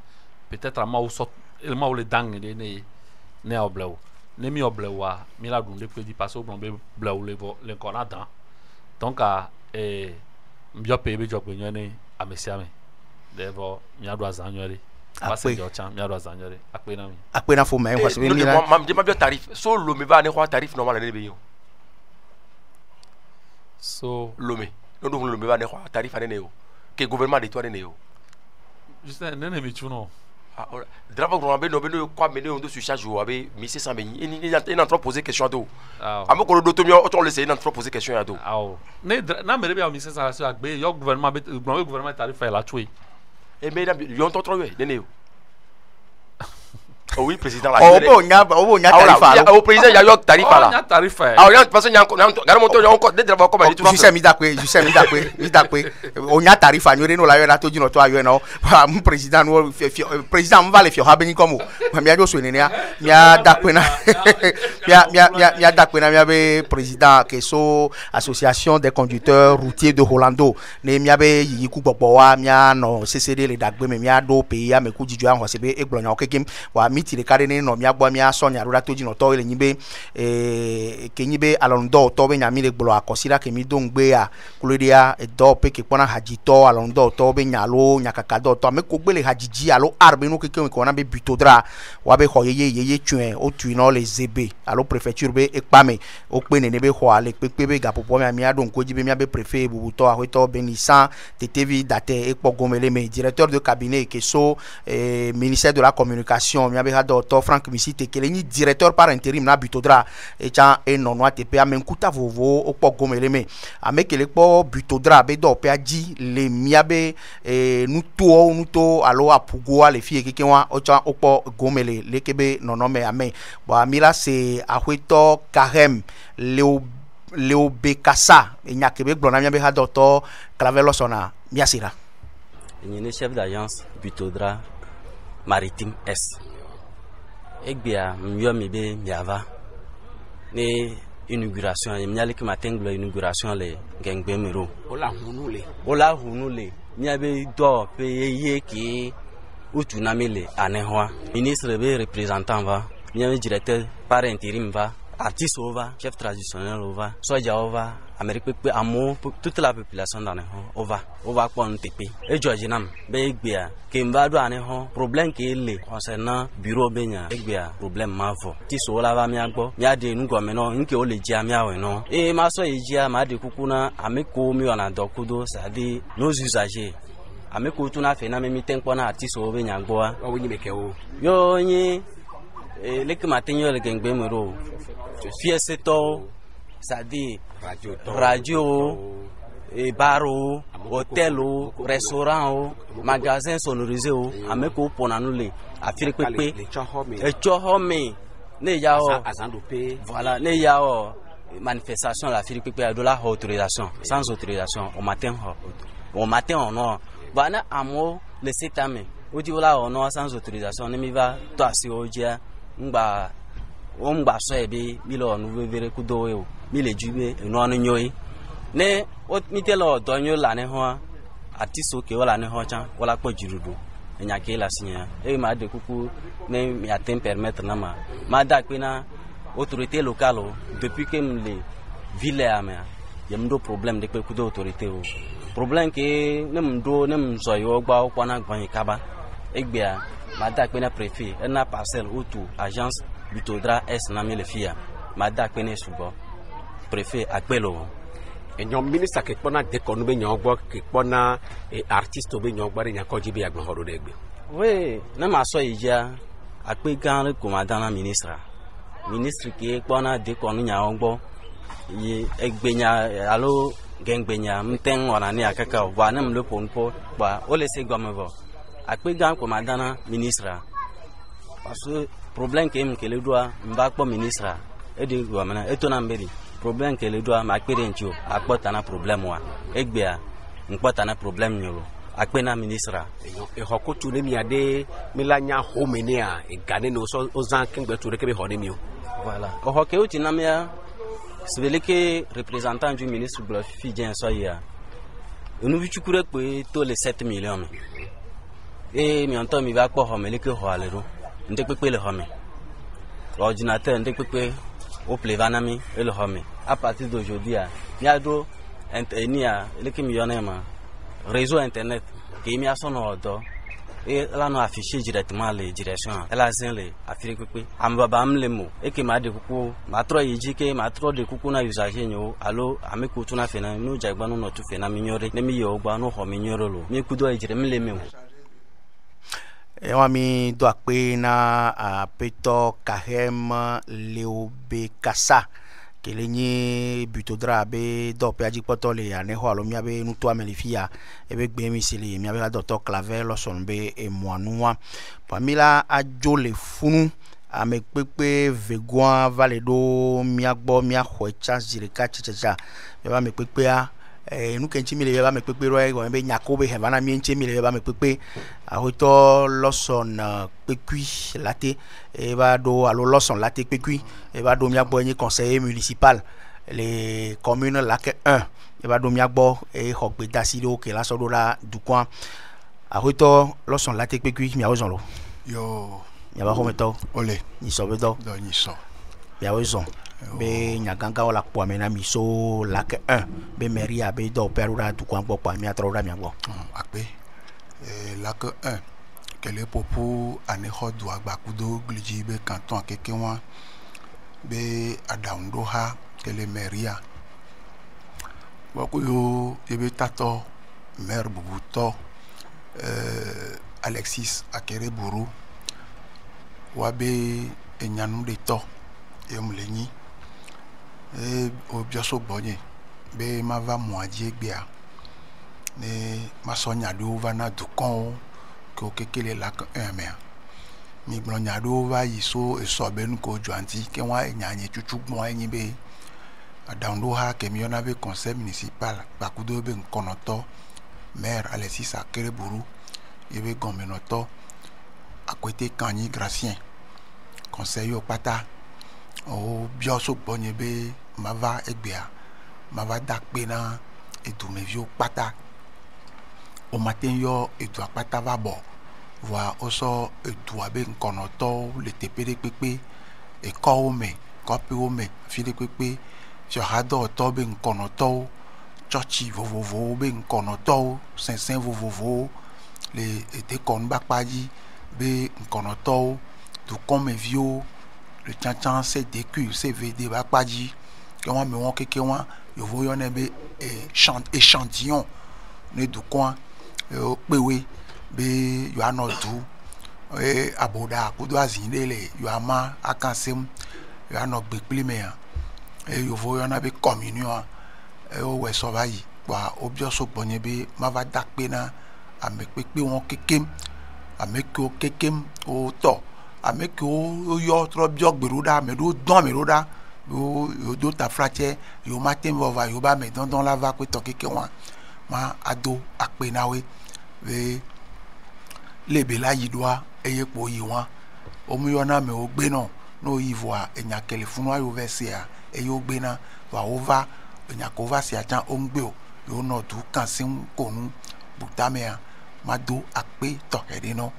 peut-être ma ou so el ma ou le dang ne o blew ne mi o blewa mi la dun le pe di passe o blon be blew le konadan donc mbio pe be jogbe nyane amesia me devo mi ado azanyore passenger chan mi ado azanyore akpena fo me kwa se mi la ma bio tarif so lo me va ne kwa tarif normal ne be yo so lo me no do lo me va ne kwa tarif ane ne yo ke gouvernement de toi ne yo juste ne mi chuno driver gouvernement be no be no kwa me ne on do surcharge o abe 1600 be il est trop poser question do amoko do to mi o to le say il est trop poser question ya do ne na me be 1600 so agbe yo gouvernement tarif la chui et mais yon to trop ne yo oh oui président la tarifa au président ya yo tarifa la tarifa ya parce que gare moto yo encore des driver comme dit tu sais mi dakwe o nya tarifa nyore no la yo na to jino to ayo no mu président no président mu vale fio ha beni comme mi ajo so ne ya mi dakwe na mi dakwe na mi abe président que so association des conducteurs routiers de Hollando ne mi abe yi ku gbogbo wa mi no CCD le dagbe mi ado pe ya me ku jiju an ho se be egblonyan okekim wa mi tire kare ne no mi agbo mi asonya ro to jino to ile nyibe ke nyibe alondo to be nya mi le gblo akosira ke mi do ngbe ya kuledia do pe ke pona haji to alondo to be nya lo nya kaka do to me ko gbele hajiji alo arbe no ke ko na be butodra wa be ho yeye tuen o tu no le zebe alo préfecture be ekpame o pe ne be ho ale pepe be gapopo mi ado nko jibe mi be préfet bubuto ahoto benisan tetevi date ekpo gomele me directeur de cabinet ke so ministère de la communication mi be to Frank Misite ke ni directeur par intérim na butodra e cha e nono atepe amenkuta vovo okpo gomeleme amekele kpo butodra be do pe aji le miabe nuto alo apugo ale fie keke wa o cha okpo gomele lekebe nono me ame ba mila se ahweto karem leo bekasa nyakebe glona miabe ha do to clavelosona miasira ni chef d'agence butodra maritime S Egbia myo mi be miava ni inauguration mi nyale ki matin glo inauguration le gengbe mero ola hunule mi abe do pe ye ki utu na mele anehwa ministre be représentant va mi abe directeur par intérim va, artiste va, chef traditionnel va, soja va, Amérique peut amour pour toute la population dans le on va pour un TP. Et Georginam, Bégbia, qui va douaner problème qui est concernant bureau Benya, Bégbia, problème mavo. Tiso la va miagbo, miade nous comme non, une qui au le dia miawe non. Et ma soeur Ejia m'a de kukuna, ameko mi on a dokudo, c'est-à-dire nos usagers. Ameko tuna fait na même temps qu'on a artiste au Benya boa. Oui, mais que yo ni, les que matin yo le gengbe mero, fiesse to. C'est-à-dire radio, bar, hôtel, restaurant, magasin sonorisé, ameko ponanule, afiri pepe, echohome, ne yao, voilà, ne yao manifestation la afiri pepe de la autorisation, sans autorisation, au matin on non, voilà amo le setame, au dit là on non sans autorisation, ne mi va toi si odia, mba omba soebe milo nu vere kudo yo mile jube no anu nyoy ne o mitelo donyo la ne ho atiso ke wala ne ho chan wala po jirudu enya ke la sinya e ma de kuku ne mi atem permettre na ma da kwena autorité locale depuis que les villes amia yemdo problème de kudo autorité o problème ke ne mdo ne mso yo gba o kwana gban kaba egbea ma da kwena préfet na parcelle autour agence Bitodra S nami le fia mada kwene subo préfet agbelo enyo ministre ke pona de konu be nyogbo ke pona artiste be nyogbo re nyako jibe agbo horo degbe we na ma so ija akpe gan ko madana ministre ke pona de konu nyogbo ye egbenya alo gengbenya mten wana ni akaka wa na mlo ponpo ba o le se gomevo akpe gan ko madana ministre parce que problème que le doit mba ko ministre e de gouvernement e to na mbedi problème que le doit ma kpere ncho akpota na problème wa egbea nkpota na problème nyolo akpena ministre e hokotu ne miade milanya homenia e gane no so ozan kengbe to rekebe hone mi voilà o hokeoti na mia sibele que représentant du ministre Glofidien soya nous vichukure pe to les 7 millions et mi onto mi va ko homele ke ho alero nde pepe le home l'ordinateur nde pepe au plevanami et le home à partir d'aujourd'hui il y a do internia le qui millionnaire réseau internet qui mi a son ordre et là nous afficher directement les directions elle a zin les afficher pepe ambaba amlemo et que ma de kuku ma tro yiji ma tro de kuku na usager nyo allo ameku tuna fena no jagba no tu fena minyore ne mi yo gba no ho minyore lo mi kudo ejire mleme Wami do akpe na peto kahem leobekasa kelenye Bitodra be do pe aji poto le ane ho alo mia be nuto amelifia ebe gbe mi sele mia be docteur Claver loson be e moanua pamila ajo le funu ame pepe vegoa valedo mia gbo mia hoecha zireka chichecha be me pepe a nous kenchi mile ba me pepe roi go be nyakobe he bana mi enchi mile ba me pepe a hoto loson pekui laté e ba do alo loson laté pekui e ba do miagbo ni conseiller municipal les communes lac 1 e ba do miagbo e hokbe dasido ke la sodo la du coin a hoto loson laté pekui mi a ozon lo yo ya ba hometo ole ni sobedo do ni so ya ozon be nyaganga wala kwa mena miso lac 1 be meria be do perura du kwa gbo pa mi atroda mi agbo akpe lac 1 kele popo ane hodu agbakudo gliji be canton kekewa be adaundo ha kele meria boko yo ebe tato maire bubuto Alexis Akere Buru wabe enyanu de to emlenyi o bioso bonye be ma va moadie gbea ne ma sonya do va na dukon ko kekele la ko emea mi blonya do va yiso eso benu ko joanti ke wa enyanye chuchu mo enyi be adaundo ha ke mi ona be conseil municipal bakudo be nkonoto maire Alexis Akere Buru ebe gomenoto akwete kanyi Gracien conseil yo pata o bioso bonye be mava egbea mava dakpe na edumevio pata o matin yo edu apata va bo wa oso edu abe nkonoto le tepere pepe e ko me ko pe o me fi de pepe je hado to be nkono to chochi vovovo be nkono to sensen vovovo le ete kon bakpaji be nkono to du comme vieux le tchan c'est décu c'est vd bakpaji que moi me won keke wan yo voyo ne be échantillon ne du coin pewe be yo anodu aboda kudo azinele yo ama akansem yo anogbe plime yo voyo na be communion o we so bayi wa obio so gbonye be ma va dakpe na amepepe won kekem ameko kekem o to ameko yo tro bio gberuda me do don me roda yo do ta frache yo matin va yo ba me don la va ko to keke wan ma ado akpe na we lebe la yidwa eye po yi wan o mu yo na me o gbe no no yivoa enya telefonu ayo versia eyo gbe na wa over enya ko va si ajan o ngbe o yo no du kan sin konu butamea mado akpe to hede no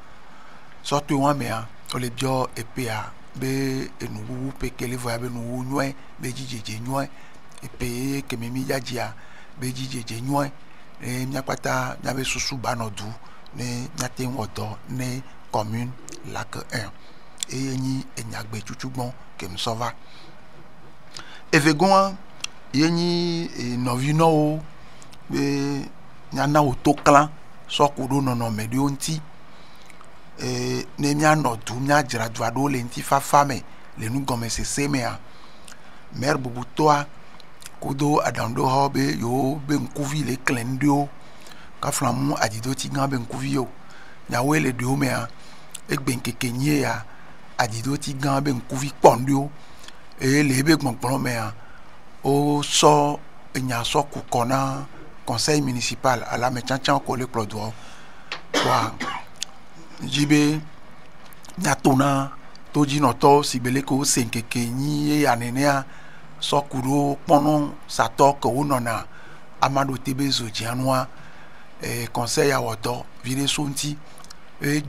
so to wan me a o le bio epea be enu pekele voya be nu nwe be jijeje nwe epe kemimi jajia be jijeje nwe nyapata nyabe susu banodu ne nyaten wodo ne commune lac 1 eyenyi enyagbe chuchugbon kem sova evegon yenyi novino o be nyana otoklan sokudo nono medi onti ne nya nodu nya jradwa do le nti fafame le nu gome se semea mer bubutoa kudo adando ho be yo be nkuvi le klendo ka flamu adido ti gan be nkuvi yo nya wele de o mea egben kekenye ya adido ti gan be nkuvi pondo le be gbongbon mea o so nya so ku kona conseil municipal à la mechanchan ko le clodo wa jibe nyatona toji noto sibele ko senkekenyi ya nenea sokuro pono satok onona amado tebezo jianwa conseil ya wodo vire sonti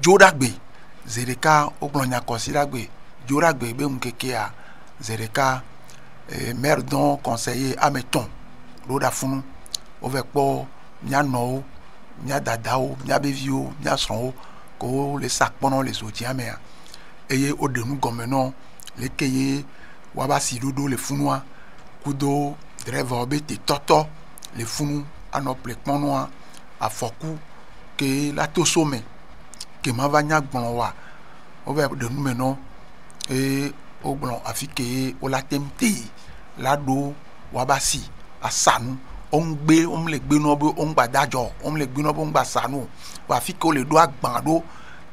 jodagbe zereka oglonya considagbe jodagbe be mkeke a zereka maire don conseiller ameton roda funu ovekpo nya no nya dadao nya bevio nya son ko le sac pendant les odiamea eye odenu gomeno le keye waba sirudo le funwa kudo driver obete toto le funu anople ponwa afoku ke la tosome ke mavanya gbon wa ove de nu meno ogbon afike o la temte lado wabasi asanu ongbe omle gbe no bo ongba dajo omle gbe no bo ngba sanu wa fike o le do agbando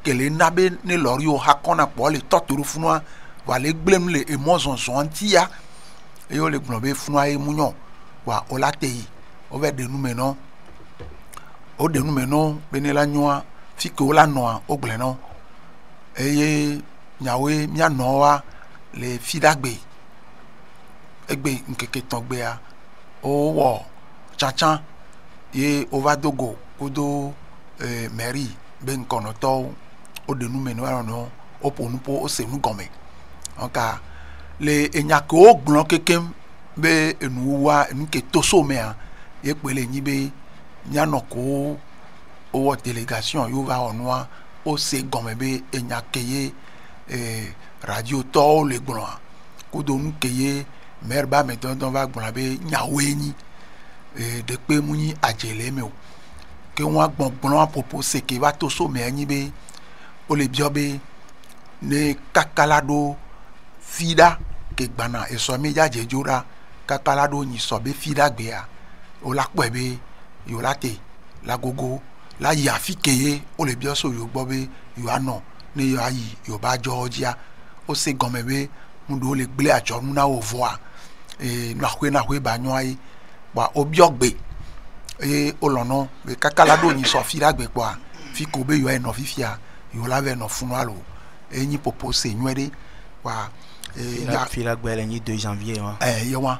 kele nabe ne lori o hakona po le totoro funwa wa le gblem le emotion sontia e o le gbon be funwa e munyo wa o la tei o ve de nu meno o de nu meno benela nyoa fike o la noa o gble no eye nyawe mia noa le fidagbe egbe nkeke tongbe a o wo chanchan ye ovadogo kudo mairie ben konoto o de nu meno no o ponupo o se nu gome onka le enyako o gbon kekem be enuwa enke toso mea ye pele nyi be nyanoko o délégation yo va onwa o se gome be enyakeye radio to le gbon kudo nkeye merba meton va gbon be nyaweni de pe muni ajele me o ke won gbon a propose ke va toso me nyi be o le biobe ne kakalado fida ke gbana eso mi jaje jora kakalado nyi so be fida gbe a o la po be yo late la gogo la ya fikeye o le bio so yo gbo be yo ano ni yo ayi yo ba georgia o se gome be mundo le gble ajo nu na o voa na hwe ba nyo ayi wa obiogbe olono be kakalado nyi so fida gbe kwa fi ko be yo eno fifia yo la ve no funualo enyi propose nywede wa fila gbele nyi 2 janvier wa yo wa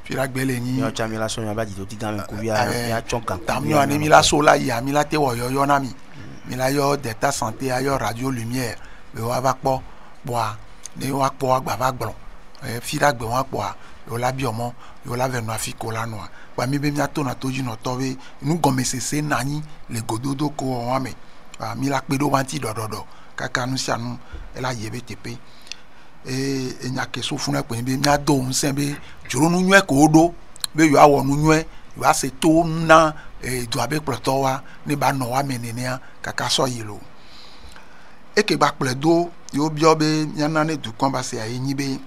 fila gbele nyi yo chamila so ba di to ti dan ko via ya chonkan tamyo ani mi la so la ya mi la te wo yo na mi la yo d'état santé ayo radio lumière be wa va po wa ne wa kpɔ agbava gblɔ fi ɖe agbe wa kpɔa yola bi ɔmɔ yola vɛ nu afi ko la nua gba mi be miato na to dzi nɔtɔ be nugɔmesese na anyi le gododo ko wɔn me mi la kpe ɖo wa ŋuti ɖɔɖɔɖɔ kaka nu sia nu ela yi be teƒe enya ke so funu ekpe be miado ŋusẽ be dzronu nyuie ko woɖo be yoa wɔ nu nyuie yoa se to na dua be kplɔtɔ wa ne ba nɔ wa me nenea kaka sɔ yi lo eke ba kplɔ do yo biɔ be miana ne dukɔ ba se ayi nyi be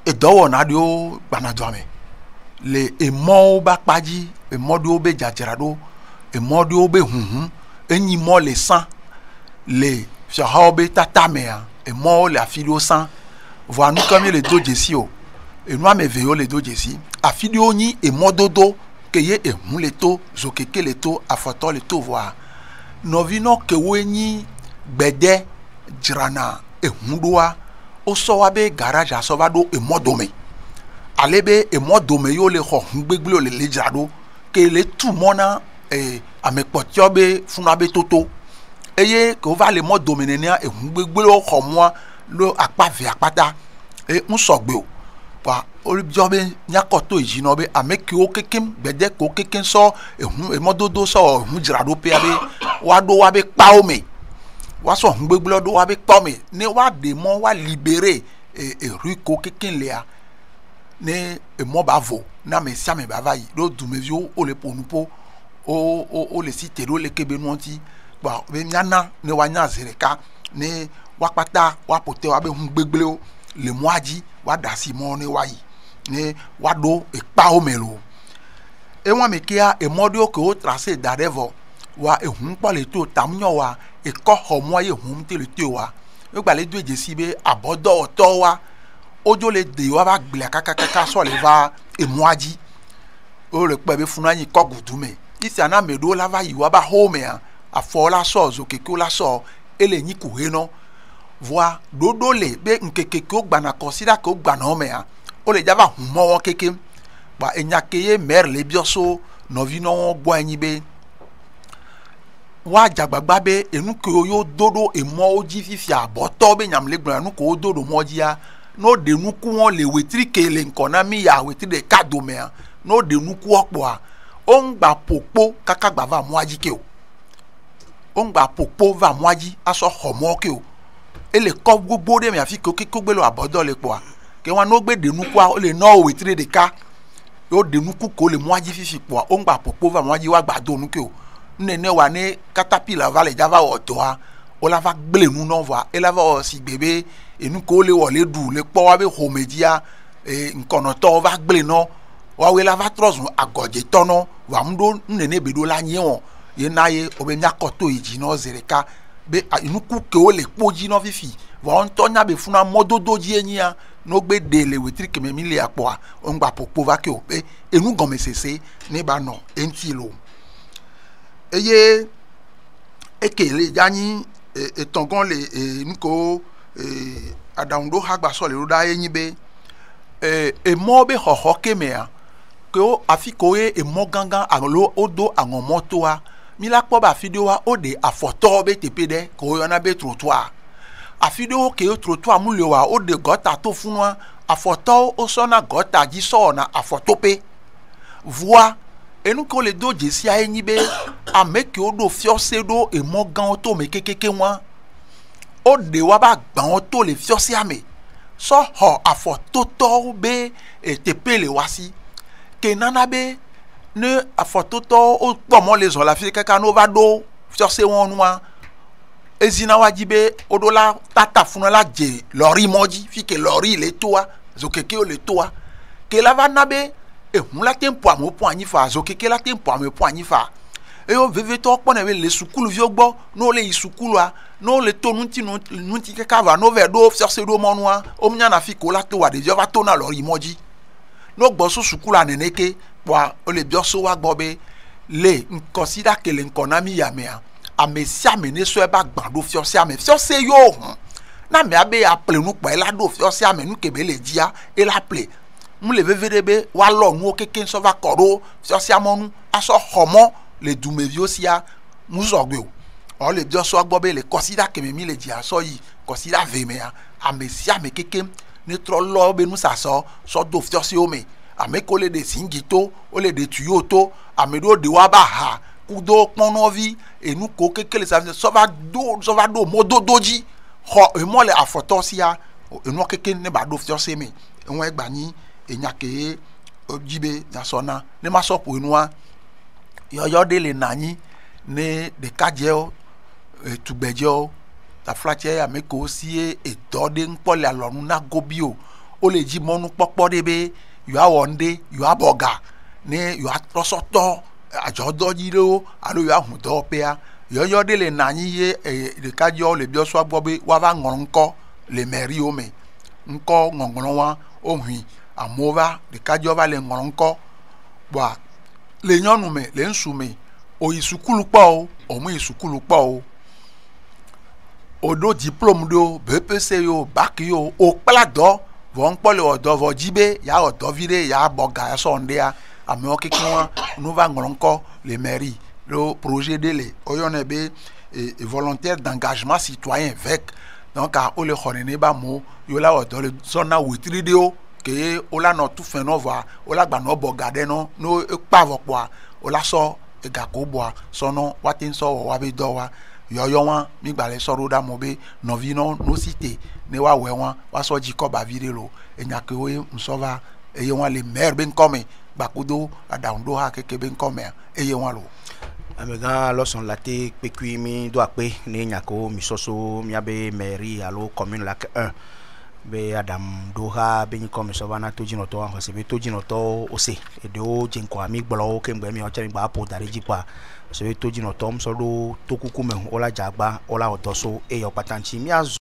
edɔwɔna ɖewo gbanadzɔ me le emɔwo ba kpadzi emɔ ɖewo be dzadzra ɖo emɔ ɖewo be huhu enyi mɔ le sã le fiahawo be tata mea emɔwo le afi ɖewo sã vɔa nu ke mi le do dzesi o enu ame eve yo le do dzesi afi ɖewo nyi emɔdodo ke ye ehu le to zokeke le to afɔtɔ le to vɔa nɔvinɔ kewoe nyi gbede dzrana ehu ɖoa wosɔ wa be garage asɔ va ɖo emɔ dome ale be emɔ dome yo le xɔ hu gbegblẽ le dzra ɖo ke le tu mɔ na ame kpɔtɔ be funua be toto eye ke wova le mɔ dome nenea ehu gbegblẽwo xɔ mɔa lo akpa ve akpata ŋusɔgbe o wa wobiɔ be miakɔ to dzi nɔ be ame kewo kekem gbede kewo kekem sɔ emɔdodo sɔ ehu dzra ɖo pea be woaɖo wa be kpawo me woasɔ hu gbegblẽ ɖo wa be kpawo me ne woaɖe mɔ wa libere erui kewo kekem lea ne emɔ ba vo ne ame sia ame ba va yi ɖo dumeviwo wo le ƒo nu ƒo wo le si te ɖo le kebe nu ŋuti gba be miana ne woanya zi ɖeka ne woakpata woaƒote wa be hu gbegblẽwo le mɔa dzi woaɖe asi mɔ ne woayi ne woaɖo ekpawo me lo ewa me kea emɔ ɖewo ke wo trase da ɖe vɔ wa ehu kpɔ le to tam nyɔ wa ekɔ xɔ mɔa ye hum te le to wa egba le do dzesi be abɔdɔwɔtɔwo wa wodzo le de wa va gblea kakakaka sɔ le va emɔa dzi wo le kpɔ be funua nyi kɔ gudu me isia na ame ɖewo la va yi wa ba xɔ mea afɔ la sɔ zokekewo la sɔ ele nyi ku he nɔ voa ɖoɖo le be nkekekewo gbana kɔsi ɖa kewo gbana wo mea wo le dzava hu mɔ wɔn kekem gba enya ke ye mɛr le biɔ so nɔvinɔwo gbɔ anyi be wa dzagbagba be enu kewo yo do ɖo emɔwo dzi fifia abɔtɔ be nyam le gblɔna nu kewo do ɖo mɔ dzia no de nukuwo le wetri ke le ŋkɔ na mi ya wetri ɖeka domea no de nukuwo kpɔa wo ŋgba ƒokpo kaka gba va mɔa dzi ke o wo ŋgba ƒokpo va mɔa dzi asɔ xɔ mɔ ke o ele kɔ gbogbo ɖe me afi ke wo gbe le abɔdɔ le kpɔa ke wa no gbe de nukua le nɔ wetri ɖeka yo de nuku ko le mɔa dzi fifi kpɔa wo ŋgba ƒokpo va mɔa dzi wa gba do nu ke o nene wa ne katapila va le dzava wɔ dɔa wo la va gble nu nɔ vɔa ela va wɔ si gbe be enu ko le wɔ le ɖu le kpɔ wa be xɔme dzia nkɔnɔtɔwo va gble nɔ wawoe la va trɔ zu agɔdzetɔ nɔ wa ŋu ɖo nene be ɖo la nye wɔ yena ye wo be miakɔ to yi dzi nɔ zi ɖeka be nuku kewo le kpo dzi nɔ fifi vɔ ŋutɔ nya be funa mɔdodo dzi enyia no gbe de le wetri keme mi le akpɔa wo ŋgba ƒokpo va ke o be enu gɔmesese ne ba nɔ eŋti lo eye eke le dzanyi etɔgɔn le nuko aɖaŋuɖo ha gbasɔ le ɖo ɖa ye nyi be emɔ be xɔxɔ kemea ke wo afi ko ye emɔ gãgã alo wodo aŋɔmɔtoa mi la kpɔ be afi ɖewoa wo ɖe afɔtɔ be teƒe ɖe ke wo yɔna be trotoa afi ɖewo ke wo trotoa mu le wa wo ɖe gɔta to funua afɔtɔwo wosɔna gɔta dzi sɔwɔna afɔtope voa enu ke wo le do dzesia ye nyi be ame kewo ɖo fiɔse ɖo emɔ gãwo to me kekeke wa wo ɖe wa ba gbãwo to le fiɔsea me sɔ xɔ afɔtotɔwo be teƒe le wa si ke nana be ne afɔtotɔwo wo kpɔ mɔ le zɔ la fi kaka no va ɖo fiɔse wɔn nua ezina wa dzi be wo ɖo la tata funua la dze lɔri mɔ dzi fi ke lɔri le toa zokekewo le toa ke la va na be ehu la te ƒo amewo ƒo anyi fa zokeke la te ƒo amewo ƒo anyi fa eye wo vevetɔwo kpɔnɛ be le sukuluviwo gbɔ ne wo le yi sukulua ne wo le to nuti kaka va ne wo vɛ ɖo fiɔse ɖo mɔnua wo nya na fi ko la to wa ɖeviwo va to na lɔri mɔ dzi ne wo gbɔ so sukulua nene ke kpɔa wo le biɔ so wa gbɔ be le ŋkɔsi ɖa ke le ŋkɔ na mi yamea ame sia ame ne sɔ eba gbã ɖo fiɔsea me fiɔse yo hu na amea be aƒle nu kpɔ ela ɖo fiɔsea me nu ke be le dzia ela ƒle mu le veve ɖe be woalɔ nuwo keke sɔ va kɔ ɖo fiɔsea mɔnu asɔ xɔmɔ le dumeviwo sia musɔgbe o ɔ le biɔ sɔ gbɔ be le kɔsi ɖa keme mi le dzia sɔ yi kɔsi ɖa ve mea amesi ame keke ne trɔ lɔ be nusasɔ sɔ do fiɔsi wo me ame ko le de singi to o le de tuyo to ame ɖewo de wa ba ha kudo kpɔnɔvi enu ko keke le sa sɔ va do mɔdodo dzi xɔ emɔ le afɔtɔ sia enua keke ne ba do fiɔsi me enua egba nyi enya ke dzi be nyasɔna ne ma sɔ ƒo enua yɔyɔ de le nanyi ne ɖekadzewo tugbedzewo taflatse ame ko sie edɔ de ŋkpɔ le alɔnu na gobi o le dzi mɔnu kpɔkpɔ de be yewoawɔ ŋɖe yewoabɔ ga ne yewoatrɔsɔtɔ adzɔdɔdzi ɖewo alo yewoahu dɔwɔƒea yɔyɔ de le nanyi ye ɖekadzewo le biɔsɔ gbɔ be woava ŋlɔ ŋkɔ le mɛriwo me ŋkɔ ŋɔŋlɔ wa wohui amewo va ɖekadzewo va le ŋlɔ ŋkɔ bɔa le nyɔnu me le ŋutsu me oyi sukulu kpɔ o omu yi sukulu kpɔ o odo diplôme ɖo BPC yo bac yo o kpla dɔ vɔ ŋkpɔ le wɔdɔ vɔ dzi be ya wɔ dɔvi ɖe ya bɔ ga ya sɔ ŋɖea amewo keke wa nu va ŋlɔ ŋkɔ le mairie ɖo projet de le woyɔnɛ be volontaire d'engagement citoyen VEC donc o le xɔ nene ba mo yo la wɔ dɔ le zɔna wetri ɖewo ke o la nɔ tu fɛn nɔ vɔa o la gba nɔ bɔ ga ɖe nɔ no ekpa vɔ kpɔa o la sɔ egako bɔa sɔnɔ wate ŋsɔ wɔ wa be dɔ wa yɔyɔ wa mi gba le sɔ ɖo ɖa mo be nɔvi nɔ no si te ne wa wɛ wa sɔ dzi kɔ bavi ɖe lo enya ke wo ŋsɔ va eye wa le maire be ŋkɔme gbakudo aɖaŋu ɖo ha keke be ŋkɔmea eye wa lo. amegã lɔsɔn late kpekui mi do akpe ne nyako mi sɔsɔ miabe mairie alo commune la 1 be adam do ha be ŋkɔme sɔ va na todzinɔtɔ wa xɔse be todzinɔtɔ ose eɖewo dze ŋkɔ ami gblɔwo ke ŋgbɛ mi wɔtse mi gba ƒo da ɖe dzi kpoa se be todzinɔtɔ msɔ ɖo tokuku me wo la dzagba wo la wɔ dɔ so eye wo kpata ŋtsi miazɔ